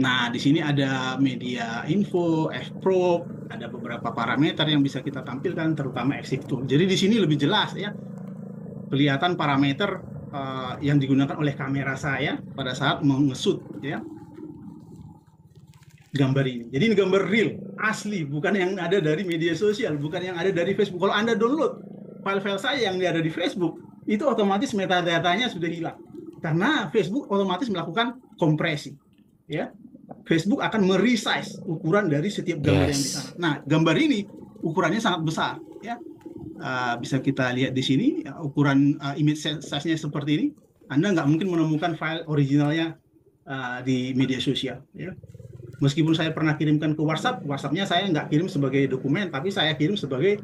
Nah, di sini ada media info, fprop, ada beberapa parameter yang bisa kita tampilkan, terutama exif tool. Jadi di sini lebih jelas ya. Kelihatan parameter yang digunakan oleh kamera saya pada saat mengesut ya gambar ini. Jadi ini gambar real, asli, bukan yang ada dari media sosial, bukan yang ada dari Facebook. Kalau Anda download file-file saya yang ada di Facebook, itu otomatis metadatanya sudah hilang. Karena Facebook otomatis melakukan kompresi. Ya. Facebook akan meresize ukuran dari setiap gambar yang di sana. Nah, gambar ini ukurannya sangat besar, ya. Bisa kita lihat di sini ukuran image size-nya seperti ini. Anda nggak mungkin menemukan file originalnya di media sosial, ya. Meskipun saya pernah kirimkan ke WhatsApp, WhatsApp-nya saya nggak kirim sebagai dokumen, tapi saya kirim sebagai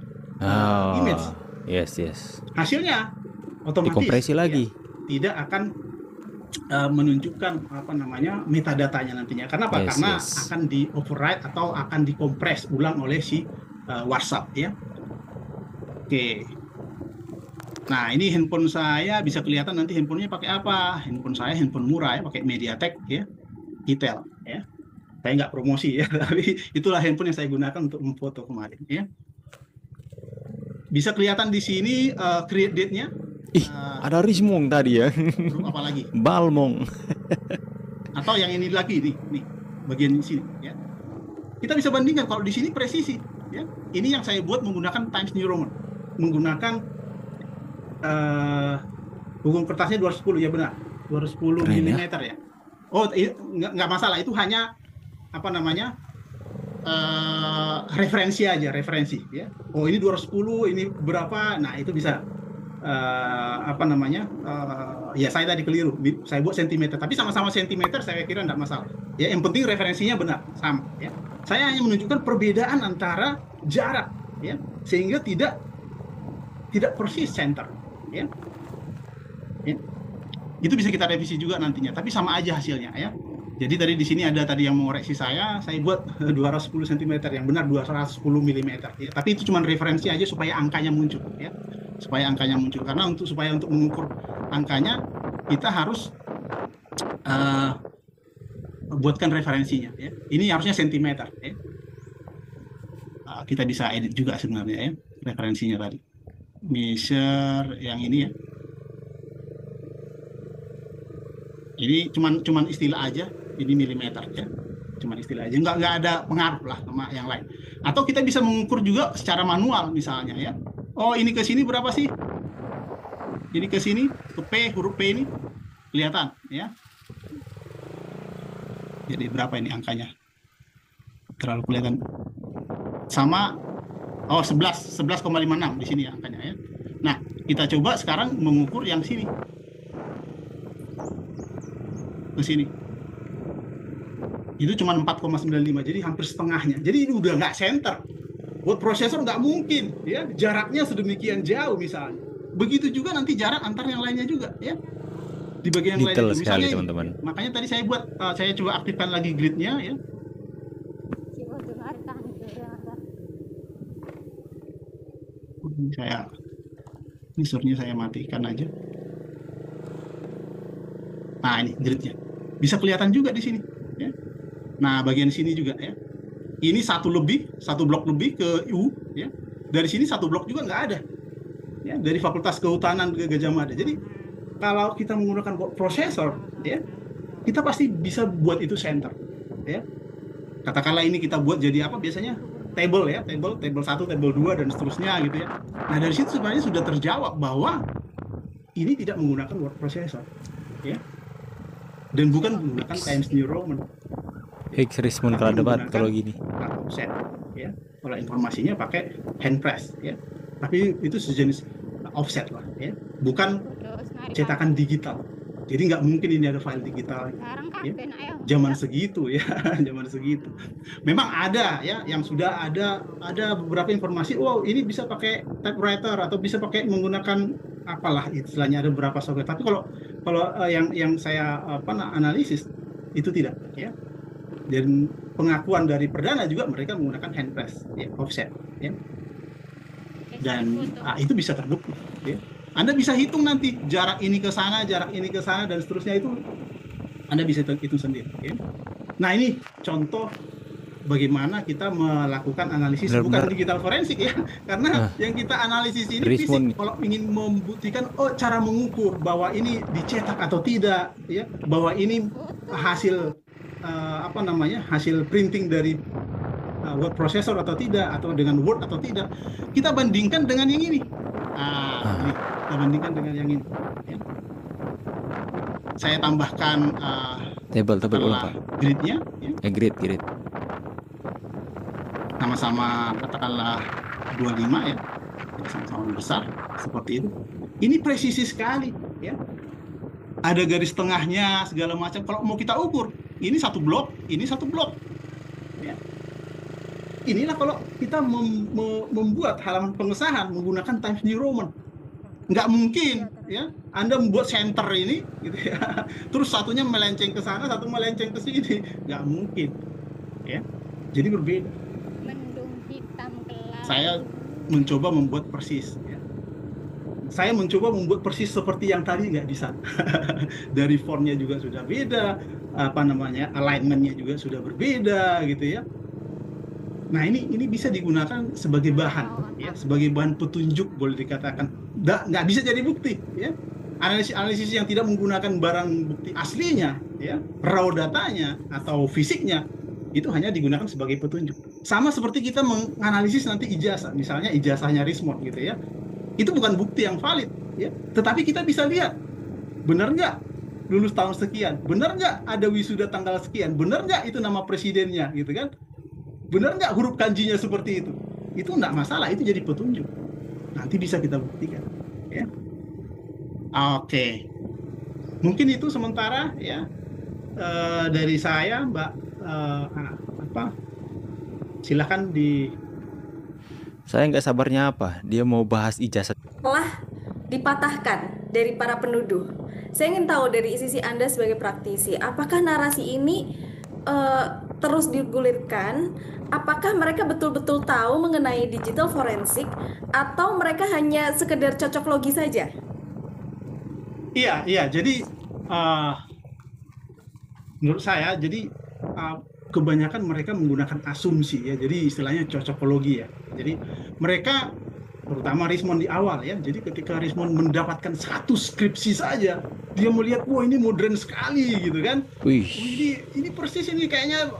image. Yes. Hasilnya otomatis dikompresi lagi. Tidak akan menunjukkan metadatanya nantinya. Karena apa? Karena akan di override atau akan dikompres ulang oleh si WhatsApp, ya. Oke. Nah, ini handphone saya, bisa kelihatan nanti handphonenya pakai apa. Handphone saya handphone murah ya, pakai MediaTek ya, Itel ya. Saya nggak promosi ya, tapi itulah handphone yang saya gunakan untuk memfoto kemarin ya. Bisa kelihatan di sini create date-nya. Ada Rismong tadi ya. Apa lagi? Balmong. Atau yang ini lagi nih bagian di sini ya. Kita bisa bandingkan kalau di sini presisi ya. Ini yang saya buat menggunakan Times New Roman. Menggunakan hukum kertasnya 210 ya, benar. 210 mm ya. Oh, nggak masalah, itu hanya referensi aja, referensi ya. Oh, ini 210, ini berapa? Nah, itu bisa ya saya tadi keliru. Saya buat sentimeter, tapi sama-sama sentimeter saya kira enggak masalah. Ya, yang penting referensinya benar, sama ya. Saya hanya menunjukkan perbedaan antara jarak ya, sehingga tidak persis center ya. Ya. Itu bisa kita revisi juga nantinya, tapi sama aja hasilnya ya. Jadi tadi di sini ada tadi yang mengoreksi saya buat 210 cm, yang benar 210 mm ya. Tapi itu cuma referensi aja supaya angkanya muncul ya. Supaya angkanya muncul, karena untuk mengukur angkanya kita harus buatkan referensinya ya. Ini harusnya sentimeter ya. Kita bisa edit juga sebenarnya ya referensinya tadi. Measure yang ini ya. Ini cuman istilah aja, ini milimeter ya, cuman istilah aja, nggak ada pengaruh lah sama yang lain. Atau kita bisa mengukur juga secara manual misalnya ya. Oh, ini ke sini berapa sih? Ini ke sini, ke P, huruf P ini kelihatan ya. Jadi berapa ini angkanya? terlalu kelihatan. Sama 11,56 di sini ya angkanya ya. Nah, kita coba sekarang mengukur yang sini. Ke sini. Itu cuma 4,95, jadi hampir setengahnya. Jadi ini udah nggak center. Word processor nggak mungkin, ya jaraknya sedemikian jauh misalnya. Begitu juga nanti jarak antar yang lainnya juga, ya. Di bagian yang Detail lainnya, sekali, misalnya, teman-teman. makanya tadi saya buat, saya coba aktifkan lagi gridnya, ya. Ini surnya saya matikan aja. Nah ini gridnya, bisa kelihatan juga di sini. Ya. Nah bagian sini juga ya. Ini satu blok lebih ke U. Ya. Dari sini satu blok juga nggak ada. Ya, dari Fakultas Kehutanan ke Gajah Mada. Jadi kalau kita menggunakan word processor, ya, kita pasti bisa buat itu center. Ya. Katakanlah ini kita buat jadi apa biasanya? Table ya, table 1, table 2 dan seterusnya gitu ya. Nah dari situ sebenarnya sudah terjawab bahwa ini tidak menggunakan word processor, ya, dan bukan menggunakan Times New Roman. Rismon kalau debat kalau gini. Offset, ya, kalau informasinya pakai hand press, ya, tapi itu sejenis offset lah, ya, bukan cetakan digital. Jadi nggak mungkin ini ada file digital, ya. Zaman segitu ya, zaman segitu. Memang ada ya, yang sudah ada beberapa informasi. Wow, ini bisa pakai typewriter atau bisa pakai menggunakan apalah istilahnya, ada beberapa software. Tapi kalau yang saya analisis itu tidak, ya. Dan pengakuan dari Perdana juga mereka menggunakan hand press, ya, offset, ya. Dan itu bisa terbukti, ya. Anda bisa hitung nanti jarak ini ke sana, dan seterusnya itu Anda bisa hitung sendiri. Ya. Nah ini contoh bagaimana kita melakukan analisis bukan digital forensik ya, karena yang kita analisis ini fisik. Kalau ingin membuktikan cara mengukur bahwa ini dicetak atau tidak, ya, bahwa ini hasil hasil printing dari word processor atau tidak, atau dengan Word atau tidak, kita bandingkan dengan yang ini. Ini kita bandingkan dengan yang ini. Ya. Saya tambahkan table ulang Pak. Gridnya. Ya. Grid. Sama-sama katakanlah 25 ya, sama-sama besar seperti itu. Ini presisi sekali, ya. Ada garis tengahnya segala macam. Kalau mau kita ukur, ini satu blok, ini satu blok. Ya. Inilah kalau kita membuat halaman pengesahan menggunakan Times New Roman. Nggak mungkin, ya. Anda membuat center ini, gitu ya. Terus satunya melenceng ke sana, satu melenceng ke sini, nggak mungkin, ya. Jadi berbeda. Mendung hitam gelap. Saya mencoba membuat persis, ya. Saya mencoba membuat persis seperti yang tadi, nggak bisa. Dari fontnya juga sudah beda, alignmentnya juga sudah berbeda, gitu ya. Nah ini bisa digunakan sebagai bahan, ya, sebagai bahan petunjuk boleh dikatakan. Nggak bisa jadi bukti, ya. Analisis yang tidak menggunakan barang bukti aslinya, ya, raw datanya atau fisiknya, itu hanya digunakan sebagai petunjuk. Sama seperti kita menganalisis nanti ijazah, misalnya ijazahnya Rismon, gitu ya. Itu bukan bukti yang valid, ya. Tetapi kita bisa lihat, benar nggak lulus tahun sekian, benar nggak ada wisuda tanggal sekian, benar nggak itu nama presidennya, gitu kan. Benar nggak huruf kanjinya seperti itu? Itu nggak masalah, itu jadi petunjuk. Nanti bisa kita buktikan. Ya. Oke. Mungkin itu sementara ya dari saya, Mbak. Silakan di. Saya nggak sabarnya dia mau bahas ijazah. Telah dipatahkan dari para penuduh. Saya ingin tahu dari sisi Anda sebagai praktisi, apakah narasi ini terus digulirkan? Apakah mereka betul-betul tahu mengenai digital forensik atau mereka hanya sekedar cocok logi saja? Iya. Jadi menurut saya, jadi kebanyakan mereka menggunakan asumsi ya. Jadi istilahnya cocokologi ya. Jadi mereka, terutama Rismon di awal ya. Jadi ketika Rismon mendapatkan satu skripsi saja, dia melihat, wah ini modern sekali gitu kan. Wih. Ini persis ini kayaknya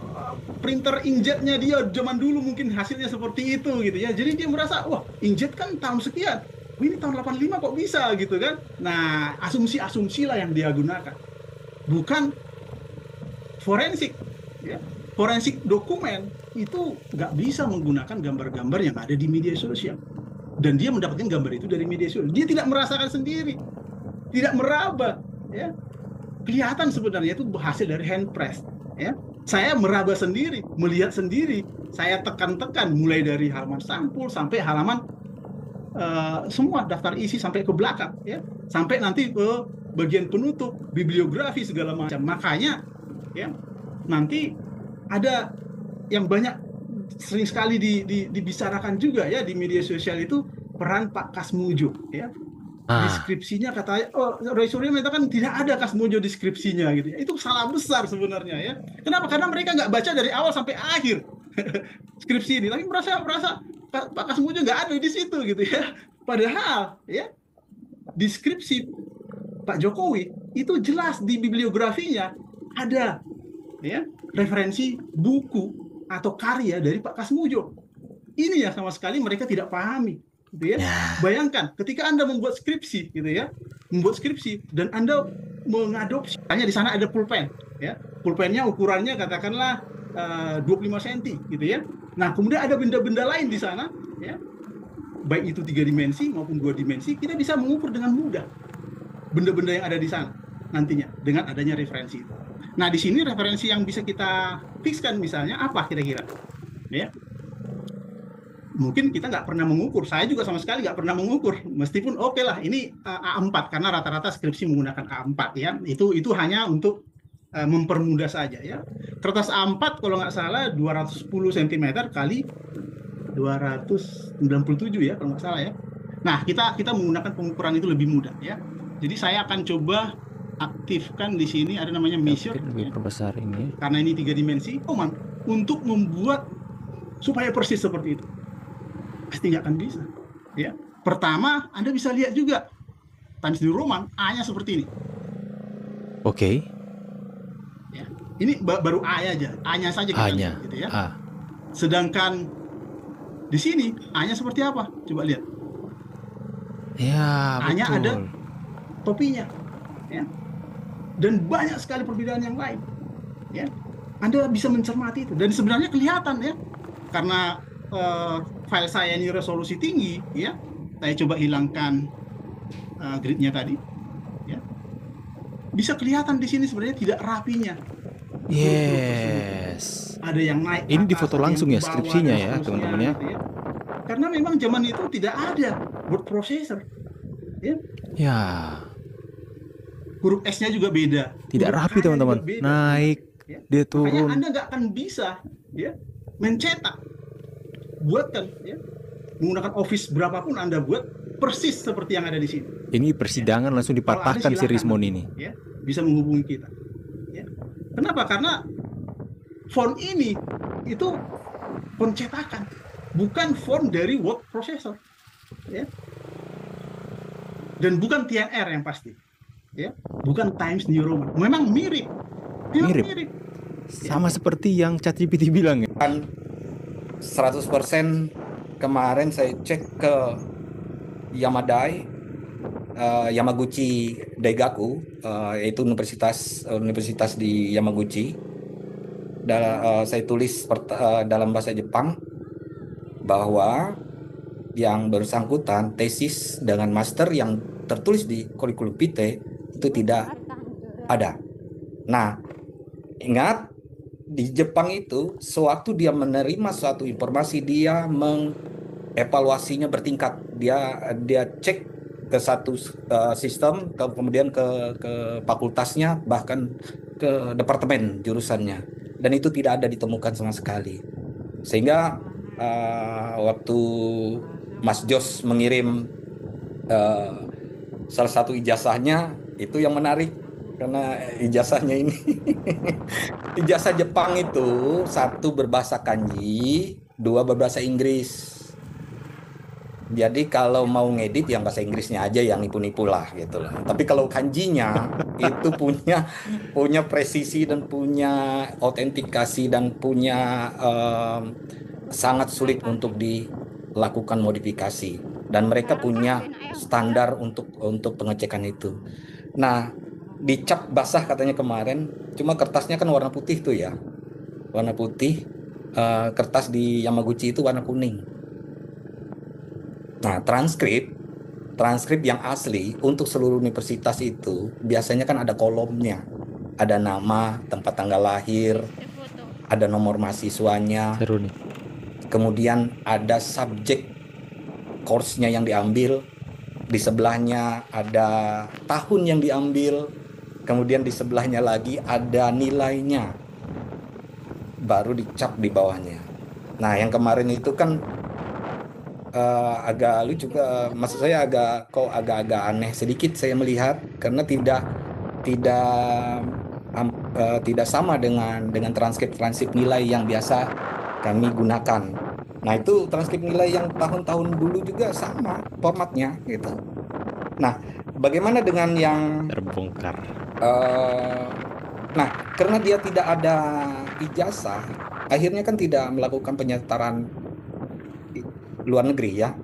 printer inkjetnya dia zaman dulu mungkin hasilnya seperti itu gitu ya. Jadi dia merasa, wah inkjet kan tahun sekian, ini tahun 85 kok bisa gitu kan. Nah asumsi-asumsi lah yang dia gunakan, bukan forensik ya. Forensik dokumen itu nggak bisa menggunakan gambar-gambar yang ada di media sosial. Dan dia mendapatkan gambar itu dari media sosial. Dia tidak merasakan sendiri, tidak meraba, ya. Kelihatan sebenarnya itu hasil dari hand press, ya. Saya meraba sendiri, melihat sendiri, saya tekan-tekan mulai dari halaman sampul sampai halaman semua daftar isi sampai ke belakang, ya, sampai nanti ke bagian penutup, bibliografi segala macam. Makanya, ya, nanti ada yang banyak sering sekali dibicarakan juga ya di media sosial itu peran Pak Kasmujo, ya. Deskripsinya katanya, Roy Suryo mengatakan tidak ada Kasmujo deskripsinya gitu ya. Itu salah besar sebenarnya ya. Kenapa? Karena mereka nggak baca dari awal sampai akhir skripsi ini. Tapi merasa Pak Kasmujo nggak ada di situ gitu ya. Padahal ya deskripsi Pak Jokowi itu jelas di bibliografinya ada ya referensi buku atau karya dari Pak Kasmujo. Ini ya sama sekali mereka tidak pahami. Gitu ya. Bayangkan ketika Anda membuat skripsi gitu ya, dan Anda mengadopsi, hanya di sana ada pulpen ya. Pulpennya ukurannya katakanlah 25 cm gitu ya. Nah, kemudian ada benda-benda lain di sana ya. Baik itu 3 dimensi maupun 2 dimensi, kita bisa mengukur dengan mudah benda-benda yang ada di sana nantinya dengan adanya referensi itu. Nah, di sini referensi yang bisa kita fixkan misalnya apa kira-kira? Ya. Mungkin kita nggak pernah mengukur, saya juga sama sekali nggak pernah mengukur, meskipun oke lah ini A4 karena rata-rata skripsi menggunakan A4 ya, itu hanya untuk mempermudah saja ya. Kertas A4 kalau nggak salah 210 cm kali 297 ya kalau nggak salah ya. Nah kita menggunakan pengukuran itu lebih mudah ya. Jadi saya akan coba aktifkan di sini ada namanya measure ya. Perbesar ini Karena ini 3 dimensi, untuk membuat supaya persis seperti itu. Pasti nggak akan bisa. Ya. Pertama, Anda bisa lihat juga Times New Roman A-nya seperti ini. Oke. Ya. Ini baru A aja, A-nya saja kita lihat, gitu ya. A. Sedangkan di sini A-nya seperti apa? Coba lihat. Ya, A-nya betul. ada topinya, ya. Dan banyak sekali perbedaan yang lain. Ya. Anda bisa mencermati itu dan sebenarnya kelihatan ya, karena file saya ini resolusi tinggi, ya. Saya coba hilangkan gridnya tadi, ya. Bisa kelihatan di sini sebenarnya tidak rapinya. Yes. Ada yang naik. Ini atas, difoto ada yang langsung di ya bawah, skripsinya dan ya, seterusnya, teman-teman ya. gitu ya. Karena memang zaman itu tidak ada word processor, ya. Ya. Huruf S-nya juga beda. Tidak Huruf rapi H-nya teman-teman. juga beda, Naik, ya. dia Makanya turun. Anda nggak akan bisa ya mencetak, buatkan ya, menggunakan Office berapapun Anda buat persis seperti yang ada di sini. Ini persidangan langsung Kalau ada, dipatahkan si silakan Rismon nanti, ini. ya, bisa menghubungi kita. Ya. Kenapa? Karena font ini itu font cetakan, bukan font dari word processor, ya. Dan bukan TNR yang pasti, ya, bukan Times New Roman. Memang mirip. Sama seperti yang ChatGPT bilang ya. Kan 100% kemarin saya cek ke Yamaguchi Daigaku, yaitu universitas di Yamaguchi. Saya tulis dalam bahasa Jepang bahwa yang bersangkutan tesis dengan master yang tertulis di kurikulum vitae itu tidak ada. Nah, ingat di Jepang itu sewaktu dia menerima suatu informasi dia mengevaluasinya bertingkat. Dia cek ke satu sistem, kemudian ke fakultasnya, bahkan ke departemen jurusannya, dan itu tidak ada ditemukan sama sekali. Sehingga waktu Mas Jos mengirim salah satu ijazahnya, itu yang menarik karena ijazahnya ini ijazah Jepang itu 1 berbahasa kanji, 2 berbahasa Inggris. Jadi kalau mau ngedit yang bahasa Inggrisnya aja yang nipu-nipu lah gitu lah. Tapi kalau kanjinya itu punya presisi dan punya autentikasi dan punya sangat sulit untuk dilakukan modifikasi, dan mereka punya standar untuk pengecekan itu. Nah, dicap basah katanya kemarin, cuma kertasnya kan warna putih tuh ya, warna putih. kertas di Yamaguchi itu warna kuning. Nah, transkrip yang asli untuk seluruh universitas itu biasanya kan ada kolomnya, ada nama, tempat tanggal lahir, Ada foto. ada nomor mahasiswanya, Seru nih. kemudian ada subjek course-nya yang diambil, di sebelahnya ada tahun yang diambil, kemudian di sebelahnya lagi ada nilainya, baru dicap di bawahnya. Nah, yang kemarin itu kan agak lucu juga, maksud saya agak aneh sedikit saya melihat karena tidak sama dengan transkrip nilai yang biasa kami gunakan. Nah, itu transkrip nilai yang tahun-tahun dulu juga sama formatnya gitu. Nah, bagaimana dengan yang Terbongkar. nah, karena dia tidak ada ijazah, akhirnya kan tidak melakukan penyetaraan luar negeri ya.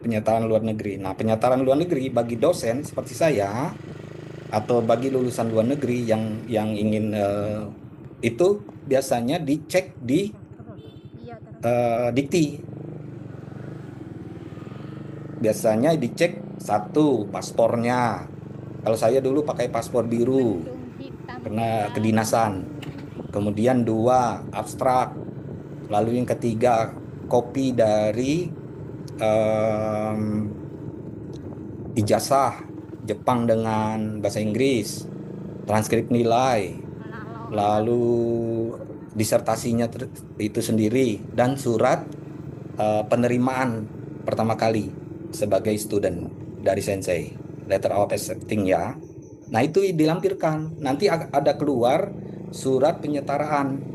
Penyetaraan luar negeri. Nah, penyetaraan luar negeri bagi dosen seperti saya atau bagi lulusan luar negeri yang ingin itu biasanya dicek di Iya, taruh. dikti. Biasanya dicek satu paspornya. Kalau saya dulu pakai paspor biru Mendung hitam karena gelap. kedinasan. Kemudian 2 abstrak. Lalu yang ketiga kopi dari ijazah Jepang dengan bahasa Inggris, transkrip nilai, lalu disertasinya itu sendiri, dan surat penerimaan pertama kali sebagai student dari sensei, letter of accepting ya. Nah, itu dilampirkan. Nanti ada keluar surat penyetaraan.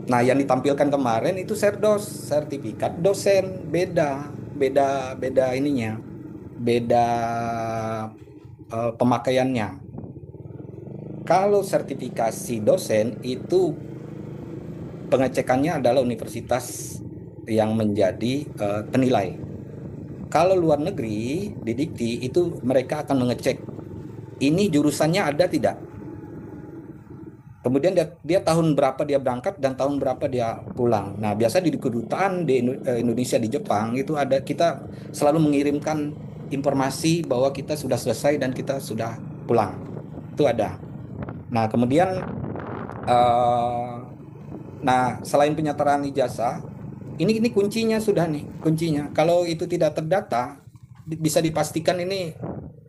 Nah, yang ditampilkan kemarin itu serdos, sertifikat dosen, beda ininya, beda pemakaiannya. Kalau sertifikasi dosen itu pengecekannya adalah universitas yang menjadi penilai. Kalau luar negeri di dikti itu mereka akan mengecek ini jurusannya ada tidak. Kemudian dia tahun berapa dia berangkat dan tahun berapa dia pulang. Nah, biasa di kedutaan di Indonesia di Jepang itu ada, kita selalu mengirimkan informasi bahwa kita sudah selesai dan kita sudah pulang. Itu ada. Nah, kemudian selain penyetaraan ijazah, ini kuncinya sudah nih, kuncinya. Kalau itu tidak terdata, bisa dipastikan ini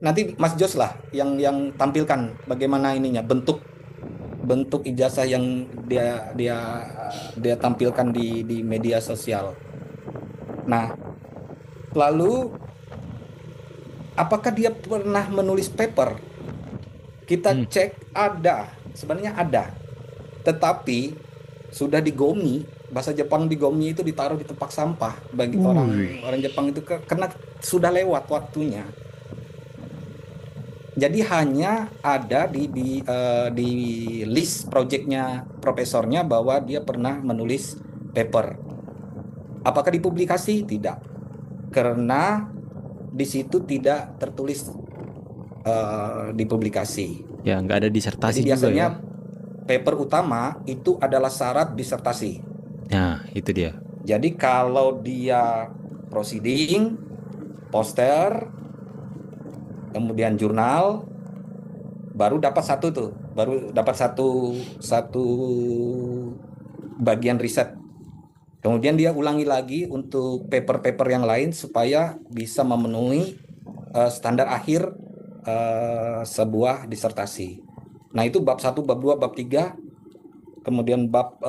nanti Mas Jos lah yang tampilkan bagaimana ininya, bentuk ijazah yang dia tampilkan di media sosial. Nah, lalu apakah dia pernah menulis paper? Kita cek sebenarnya ada, tetapi sudah digomi. Bahasa Jepang digomi itu ditaruh di tempat sampah bagi orang Jepang itu karena sudah lewat waktunya. Jadi hanya ada di list projectnya profesornya bahwa dia pernah menulis paper. Apakah dipublikasi? Tidak, karena di situ tidak tertulis dipublikasi. Ya, nggak ada disertasi Jadi juga biasanya ya. paper utama itu adalah syarat disertasi. Nah, itu dia. Jadi kalau dia proceeding, poster, kemudian jurnal, baru dapat satu bagian riset. Kemudian dia ulangi lagi untuk paper-paper yang lain supaya bisa memenuhi standar akhir sebuah disertasi. Nah, itu bab 1, bab 2, bab 3, kemudian bab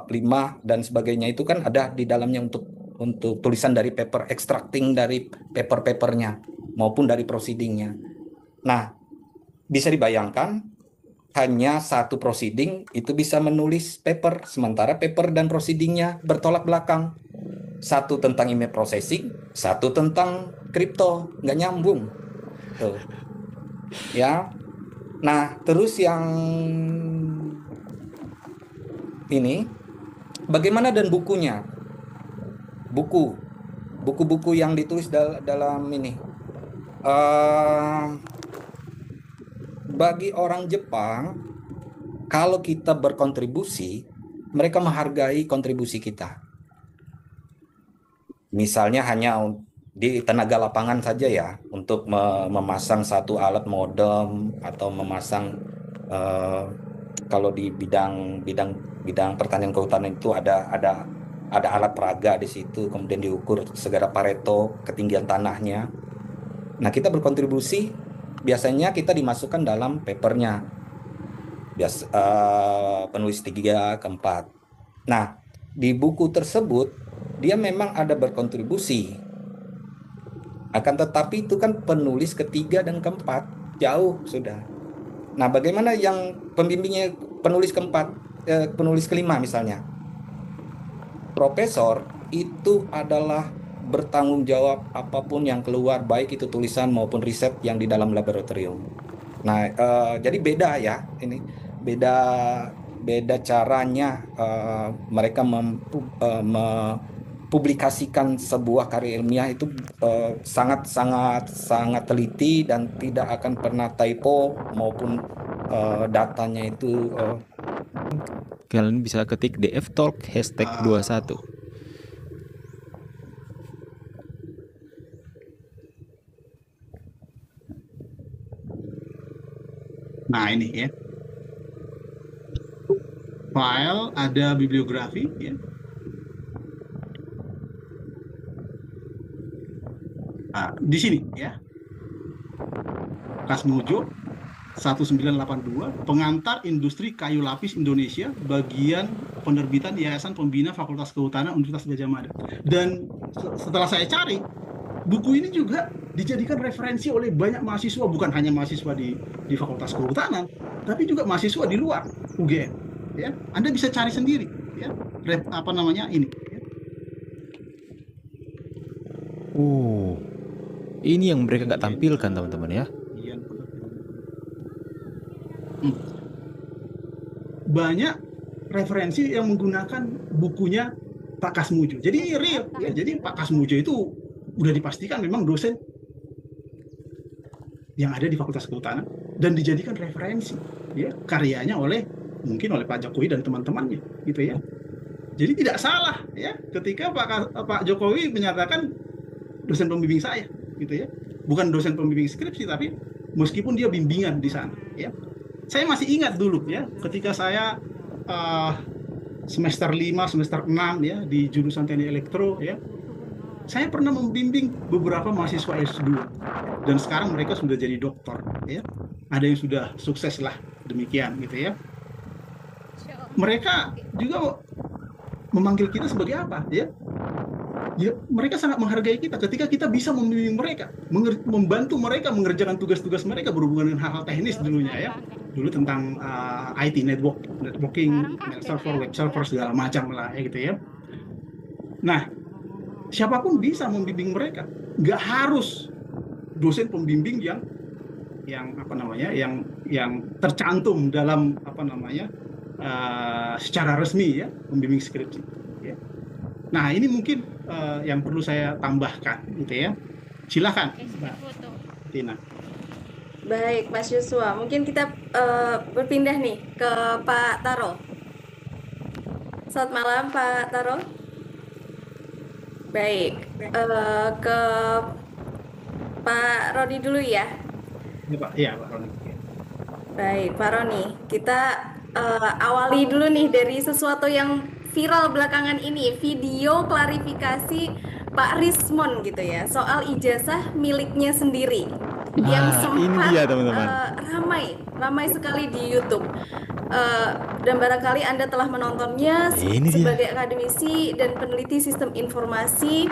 5 dan sebagainya itu kan ada di dalamnya untuk tulisan dari paper, extracting dari paper-papernya maupun dari proceedingnya. Nah, bisa dibayangkan hanya satu proceeding itu bisa menulis paper, sementara paper dan proceedingnya bertolak belakang. Satu tentang image processing, satu tentang kripto, nggak nyambung. Tuh. Ya. Nah, terus yang ini, bagaimana dan bukunya? Buku-buku yang ditulis dalam ini. Bagi orang Jepang, kalau kita berkontribusi, mereka menghargai kontribusi kita. Misalnya hanya di tenaga lapangan saja ya, untuk memasang satu alat modem atau memasang kalau di bidang pertanian kehutanan itu ada alat peraga di situ, kemudian diukur segera Pareto, ketinggian tanahnya. Nah, kita berkontribusi, biasanya kita dimasukkan dalam papernya, penulis 3 ke 4. Nah, di buku tersebut dia memang ada berkontribusi, akan tetapi itu kan penulis ke-3 dan ke-4 jauh sudah. Nah, bagaimana yang pembimbingnya penulis ke-4, penulis ke-5 misalnya? Profesor itu adalah bertanggung jawab apapun yang keluar, baik itu tulisan maupun riset yang di dalam laboratorium. Nah, jadi beda ya, ini beda caranya mereka mempublikasikan sebuah karya ilmiah itu sangat teliti dan tidak akan pernah typo maupun datanya itu. Kalian bisa ketik DF Talk #21. Nah, ini ya. File, ada bibliografi ya. Nah, di sini ya. Kasmujo 1982, pengantar industri kayu lapis Indonesia, bagian penerbitan Yayasan Pembina Fakultas Kehutanan Universitas Gadjah Mada. Dan setelah saya cari, buku ini juga dijadikan referensi oleh banyak mahasiswa, bukan hanya mahasiswa di Fakultas Kehutanan, tapi juga mahasiswa di luar UGM. Ya, Anda bisa cari sendiri, ya, ini. Ya. Ini yang mereka nggak tampilkan, teman-teman ya. Banyak referensi yang menggunakan bukunya Pak Kasmujo. Jadi real, ya. Jadi Pak Kasmujo itu udah dipastikan memang dosen yang ada di Fakultas Kehutanan dan dijadikan referensi, ya, karyanya mungkin oleh Pak Jokowi dan teman-temannya, gitu ya. Jadi tidak salah, ya, ketika Pak Jokowi menyatakan dosen pembimbing saya, gitu ya. Bukan dosen pembimbing skripsi, tapi meskipun dia bimbingan di sana, ya. Saya masih ingat dulu, ya, ketika saya semester 5, semester 6 ya di jurusan Teknik Elektro, ya. Saya pernah membimbing beberapa mahasiswa S2 dan sekarang mereka sudah jadi doktor, ya. Ada yang sudah sukses lah, demikian, gitu ya. Mereka juga memanggil kita sebagai apa, ya? Ya, mereka sangat menghargai kita ketika kita bisa membimbing mereka, membantu mereka mengerjakan tugas-tugas mereka berhubungan dengan hal-hal teknis dulunya, ya. Dulu tentang IT, networking, mail server, web server, segala macam lah, ya, gitu ya. Nah, siapapun bisa membimbing mereka, nggak harus dosen pembimbing yang tercantum dalam secara resmi, ya, membimbing skripsi, ya. Nah, ini mungkin yang perlu saya tambahkan, gitu ya. Silakan, Mbak Tina. Baik, Mas Yusua. Mungkin kita berpindah nih ke Pak Taro. Selamat malam, Pak Taro. Baik, ke Pak Roni dulu ya. Iya, Pak. Iya, Pak Roni. Baik, Pak Roni. Kita awali dulu nih dari sesuatu yang viral belakangan ini, video klarifikasi Pak Rismon gitu ya, soal ijazah miliknya sendiri yang sempat ini dia, teman-teman. ramai sekali di YouTube. Dan barangkali Anda telah menontonnya sebagai akademisi dan peneliti sistem informasi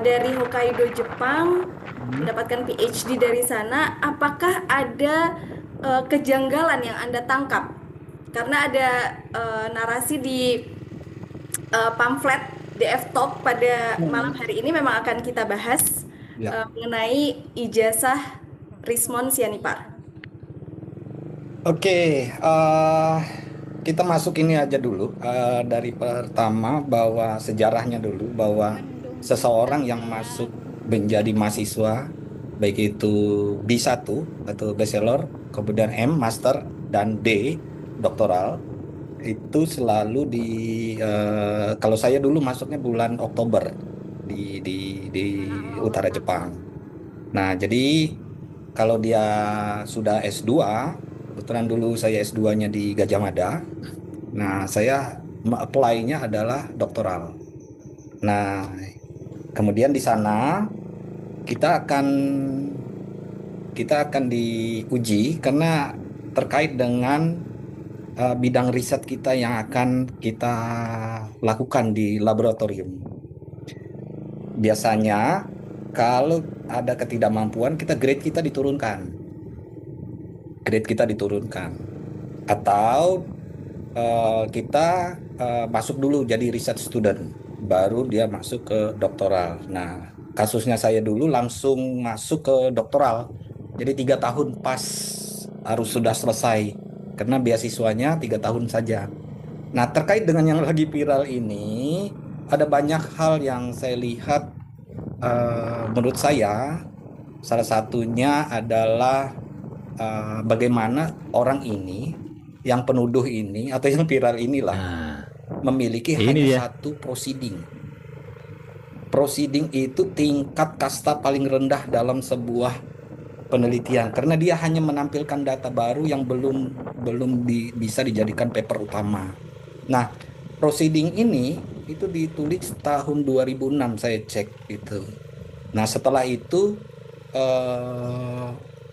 dari Hokkaido, Jepang, mendapatkan PhD dari sana. Apakah ada kejanggalan yang Anda tangkap? Karena ada narasi di pamflet DF Talk pada malam hari ini memang akan kita bahas mengenai ijazah Rismon Sianipar. Oke, kita masuk ini aja dulu dari pertama, bahwa sejarahnya dulu, bahwa seseorang yang masuk menjadi mahasiswa, baik itu B1 atau bachelor, kemudian M master, dan D doktoral, itu selalu kalau saya dulu masuknya bulan Oktober di utara Jepang. Nah, jadi kalau dia sudah S2, kebetulan dulu saya S2-nya di Gajah Mada. Nah, saya apply-nya adalah doktoral. Nah, kemudian di sana kita akan diuji karena terkait dengan bidang riset kita yang akan kita lakukan di laboratorium. Biasanya kalau ada ketidakmampuan, grade kita diturunkan. Atau kita masuk dulu jadi research student, baru dia masuk ke doktoral. Nah, kasusnya saya dulu langsung masuk ke doktoral. Jadi 3 tahun pas harus sudah selesai, karena beasiswanya 3 tahun saja. Nah, terkait dengan yang lagi viral ini, ada banyak hal yang saya lihat, menurut saya, salah satunya adalah bagaimana orang ini, yang penuduh ini atau yang viral inilah, Nah, memiliki ini hanya dia. satu proceeding. Proceeding itu tingkat kasta paling rendah dalam sebuah penelitian, karena dia hanya menampilkan data baru yang belum bisa dijadikan paper utama. Nah, proceeding ini itu ditulis tahun 2006, saya cek itu. Nah, setelah itu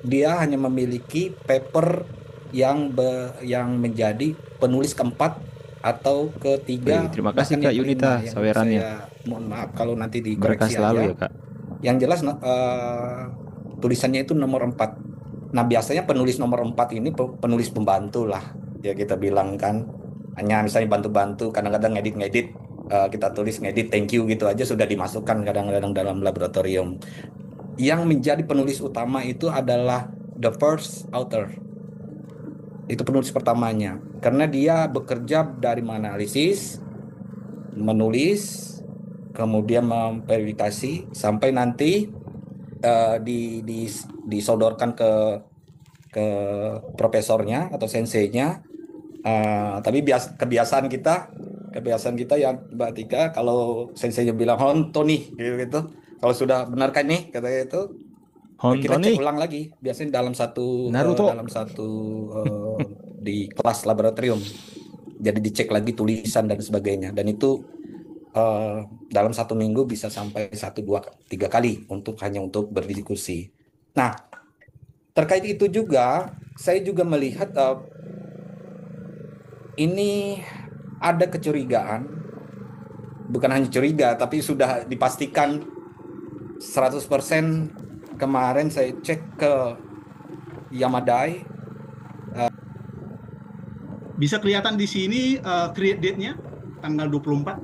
dia hanya memiliki paper yang menjadi penulis keempat atau ketiga. Wih, terima kasih bahkan Kak yang Yunita kelima, yang sawerannya. saya mohon maaf kalau nanti Berkah dikoreksi selalu aja. ya Kak. Yang jelas tulisannya itu nomor 4. Nah, biasanya penulis nomor 4 ini penulis pembantu lah, ya kita bilang kan. Hanya misalnya bantu-bantu, kadang-kadang ngedit-ngedit, kita tulis ngedit thank you gitu aja sudah dimasukkan kadang-kadang dalam laboratorium. Yang menjadi penulis utama itu adalah the first author. Itu penulis pertamanya, karena dia bekerja dari menganalisis, menulis, kemudian memverifikasi sampai nanti disodorkan ke profesornya atau senseinya. Tapi kebiasaan kita yang Mbak Tika, kalau senseinya bilang honto nih gitu, kalau sudah benar kan nih katanya itu, kita Honto cek nih, ulang lagi, biasanya dalam satu Naruto. di kelas laboratorium. Jadi dicek lagi tulisan dan sebagainya, dan itu dalam 1 minggu bisa sampai 1, 2, 3 kali hanya untuk berdiskusi. Nah, terkait itu juga saya juga melihat ini ada kecurigaan, bukan hanya curiga tapi sudah dipastikan 100%. Kemarin saya cek ke Yamadai. Bisa kelihatan di sini create date-nya tanggal 24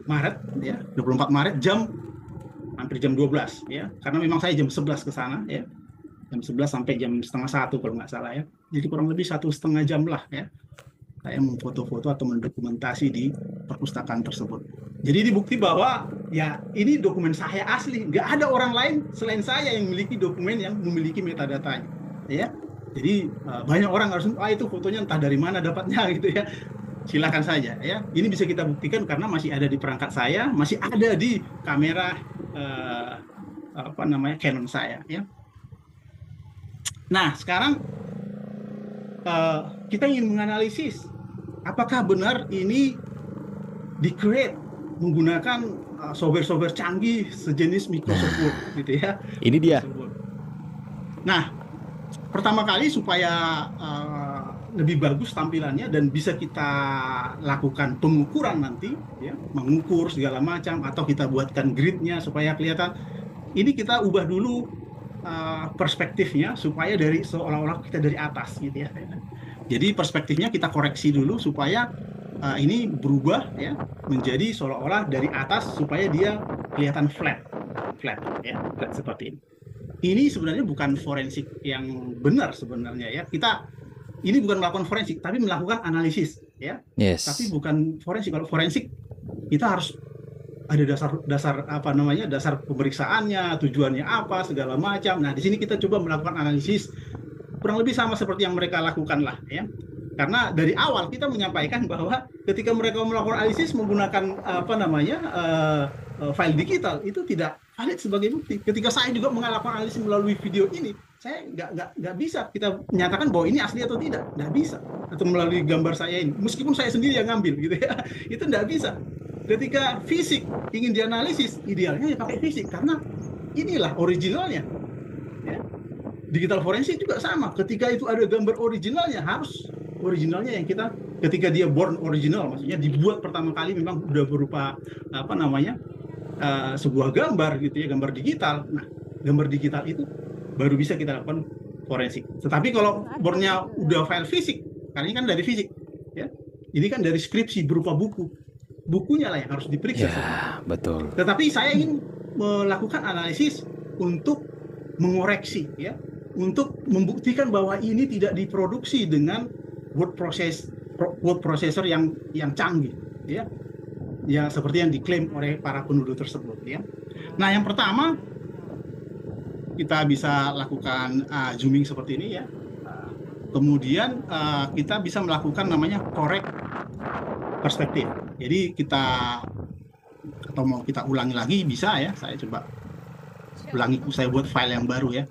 Maret ya, 24 Maret hampir jam 12 ya. Karena memang saya jam 11 ke sana ya. Jam 11 sampai jam setengah 1 kalau nggak salah ya. Jadi kurang lebih 1,5 jam lah ya. Saya memfoto-foto atau mendokumentasi di perpustakaan tersebut. Jadi dibukti bahwa ya ini dokumen saya asli, nggak ada orang lain selain saya yang memiliki dokumen yang memiliki metadatanya, ya. Jadi banyak orang harus, itu fotonya entah dari mana dapatnya gitu ya. Silakan saja ya. Ini bisa kita buktikan karena masih ada di perangkat saya, masih ada di kamera Canon saya ya. Nah sekarang kita ingin menganalisis apakah benar ini di-create menggunakan software-software canggih sejenis Microsoft Word gitu ya. Ini dia. Nah, pertama kali supaya lebih bagus tampilannya dan bisa kita lakukan pengukuran nanti ya, mengukur segala macam atau kita buatkan gridnya supaya kelihatan. Ini kita ubah dulu perspektifnya supaya seolah-olah kita dari atas gitu ya. Jadi perspektifnya kita koreksi dulu supaya ini berubah ya menjadi seolah-olah dari atas supaya dia kelihatan flat ya, flat seperti ini. Ini sebenarnya bukan forensik yang benar sebenarnya ya. Ini bukan melakukan forensik tapi melakukan analisis ya. Yes. Tapi bukan forensik. Kalau forensik kita harus ada dasar pemeriksaannya, tujuannya apa, segala macam. Nah, di sini kita coba melakukan analisis kurang lebih sama seperti yang mereka lakukan lah ya. Karena dari awal kita menyampaikan bahwa ketika mereka melakukan analisis menggunakan file digital itu tidak valid sebagai bukti. Ketika saya juga melakukan analisis melalui video ini, saya nggak bisa kita menyatakan bahwa ini asli atau tidak, nggak bisa. Atau melalui gambar saya ini, meskipun saya sendiri yang ngambil, gitu ya, itu nggak bisa. Ketika fisik ingin dianalisis, idealnya ya pakai fisik karena inilah originalnya. Ya. Digital forensik juga sama. Ketika itu ada gambar originalnya, harus originalnya yang kita, ketika dia born original, maksudnya dibuat pertama kali memang udah berupa sebuah gambar gitu ya, gambar digital. Nah, gambar digital itu baru bisa kita lakukan forensik. Tetapi kalau bornnya udah file fisik, karena ini kan dari fisik, ya, ini kan dari skripsi berupa buku, bukunya lah yang harus diperiksa. Ya, betul. Tetapi saya ingin melakukan analisis untuk mengoreksi, ya, untuk membuktikan bahwa ini tidak diproduksi dengan word processor yang canggih, ya, ya seperti yang diklaim oleh para penuduh tersebut, ya. Nah, yang pertama kita bisa lakukan zooming seperti ini, ya. Kemudian kita bisa melakukan namanya correct perspektif. Jadi kita, atau mau kita ulangi lagi bisa ya. Saya coba ulangi, saya buat file yang baru ya.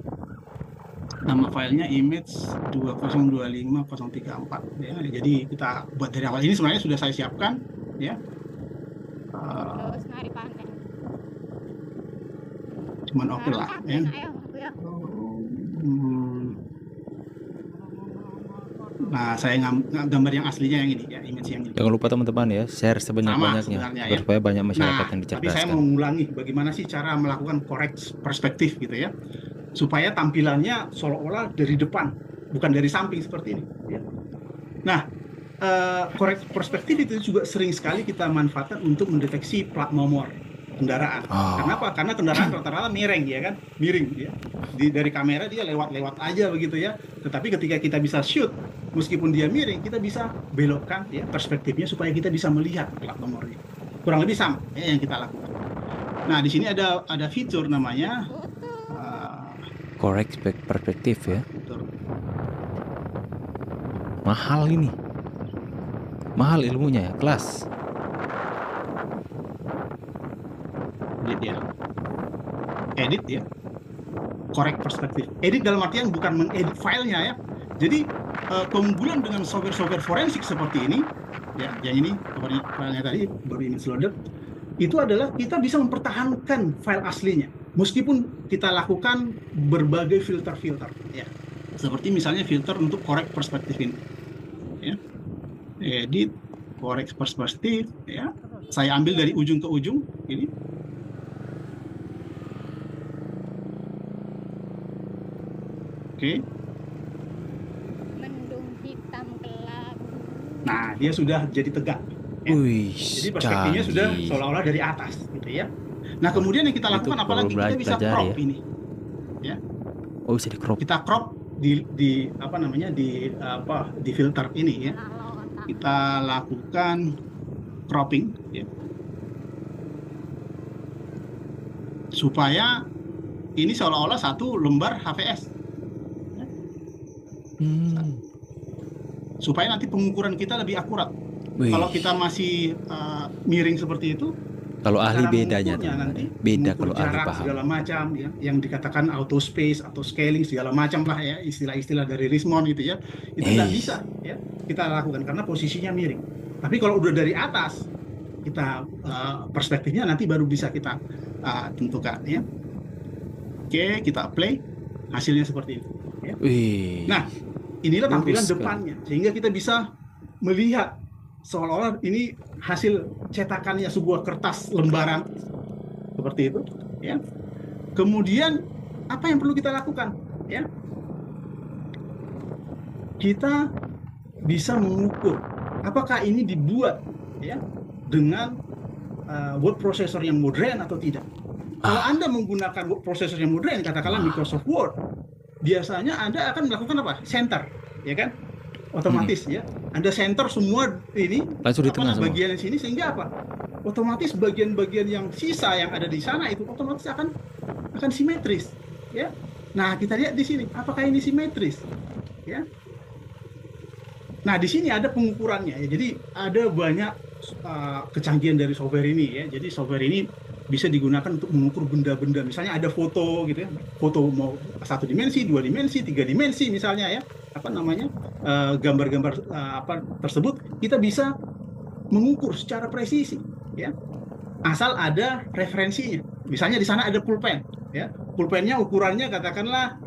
Nama filenya image 2025034 ya. Jadi kita buat dari awal, ini sebenarnya sudah saya siapkan ya. Cuman oke lah ya. Nah, saya gambar yang aslinya yang ini ya, image yang ini. Jangan lupa teman-teman ya, share sebanyak-banyaknya ya, supaya banyak masyarakat yang Tapi saya dicerdaskan. mau mengulangi bagaimana sih cara melakukan correct perspektif gitu ya, supaya tampilannya seolah-olah dari depan, bukan dari samping seperti ini. Ya. Nah, correct perspektif itu juga sering sekali kita manfaatkan untuk mendeteksi plat nomor kendaraan. Kenapa? Karena kendaraan rata-rata miring ya kan, miring ya. Dari kamera dia lewat-lewat aja begitu ya. Tetapi ketika kita bisa shoot, meskipun dia miring, kita bisa belokkan ya perspektifnya supaya kita bisa melihat plat nomornya. Kurang lebih sama ya yang kita lakukan. Nah, di sini ada fitur namanya Correct perspektif ya. Mahal ini. Mahal ilmunya ya, kelas. Edit ya, correct perspektif. Edit dalam artian bukan mengedit filenya ya. Jadi keunggulan dengan software forensik seperti ini ya, yang ini filenya tadi baru image loader, itu adalah kita bisa mempertahankan file aslinya meskipun kita lakukan berbagai filter ya, seperti misalnya filter untuk correct perspektif ini ya. Edit correct perspektif ya, saya ambil dari ujung ke ujung ini. Oke. Mendung hitam gelap. Nah, dia sudah jadi tegak. Ya. Wih, Jadi perspektifnya sudah seolah-olah dari atas, gitu ya. Nah, kemudian yang kita lakukan apalagi kita bisa crop ya. ini, ya. Oh, bisa di crop. Kita crop di filter ini ya. Kita lakukan cropping, ya. Supaya ini seolah-olah satu lembar HVS. Supaya nanti pengukuran kita lebih akurat. Kalau kita masih miring seperti itu, kalau ahli bedanya nanti beda kalau ahli jarak paham. segala macam ya, yang dikatakan auto space atau scaling segala macam lah ya, istilah-istilah dari Rismond gitu ya, itu nggak bisa ya kita lakukan karena posisinya miring. Tapi kalau udah dari atas, kita perspektifnya nanti baru bisa kita tentukan ya. Oke, kita play, hasilnya seperti itu ya. Nah, inilah tampilan depannya, sehingga kita bisa melihat seolah-olah ini hasil cetakannya sebuah kertas lembaran seperti itu ya. Kemudian apa yang perlu kita lakukan ya, kita bisa mengukur apakah ini dibuat ya dengan word processor yang modern atau tidak. Kalau Anda menggunakan word processor yang modern, katakanlah Microsoft Word, biasanya Anda akan melakukan apa? Center, ya kan? Otomatis ya. Anda center semua ini langsung di tengah bagian sini, sehingga apa? Otomatis bagian-bagian yang sisa yang ada di sana itu otomatis akan simetris, ya. Nah, kita lihat di sini, apakah ini simetris? Ya. Nah, di sini ada pengukurannya ya. Jadi ada banyak kecanggihan dari software ini ya. Jadi software ini bisa digunakan untuk mengukur benda-benda. Misalnya ada foto gitu ya, foto mau 1 dimensi, 2 dimensi, 3 dimensi misalnya ya. Apa namanya? Gambar-gambar tersebut kita bisa mengukur secara presisi ya. Asal ada referensinya. Misalnya di sana ada pulpen ya. Pulpennya ukurannya katakanlah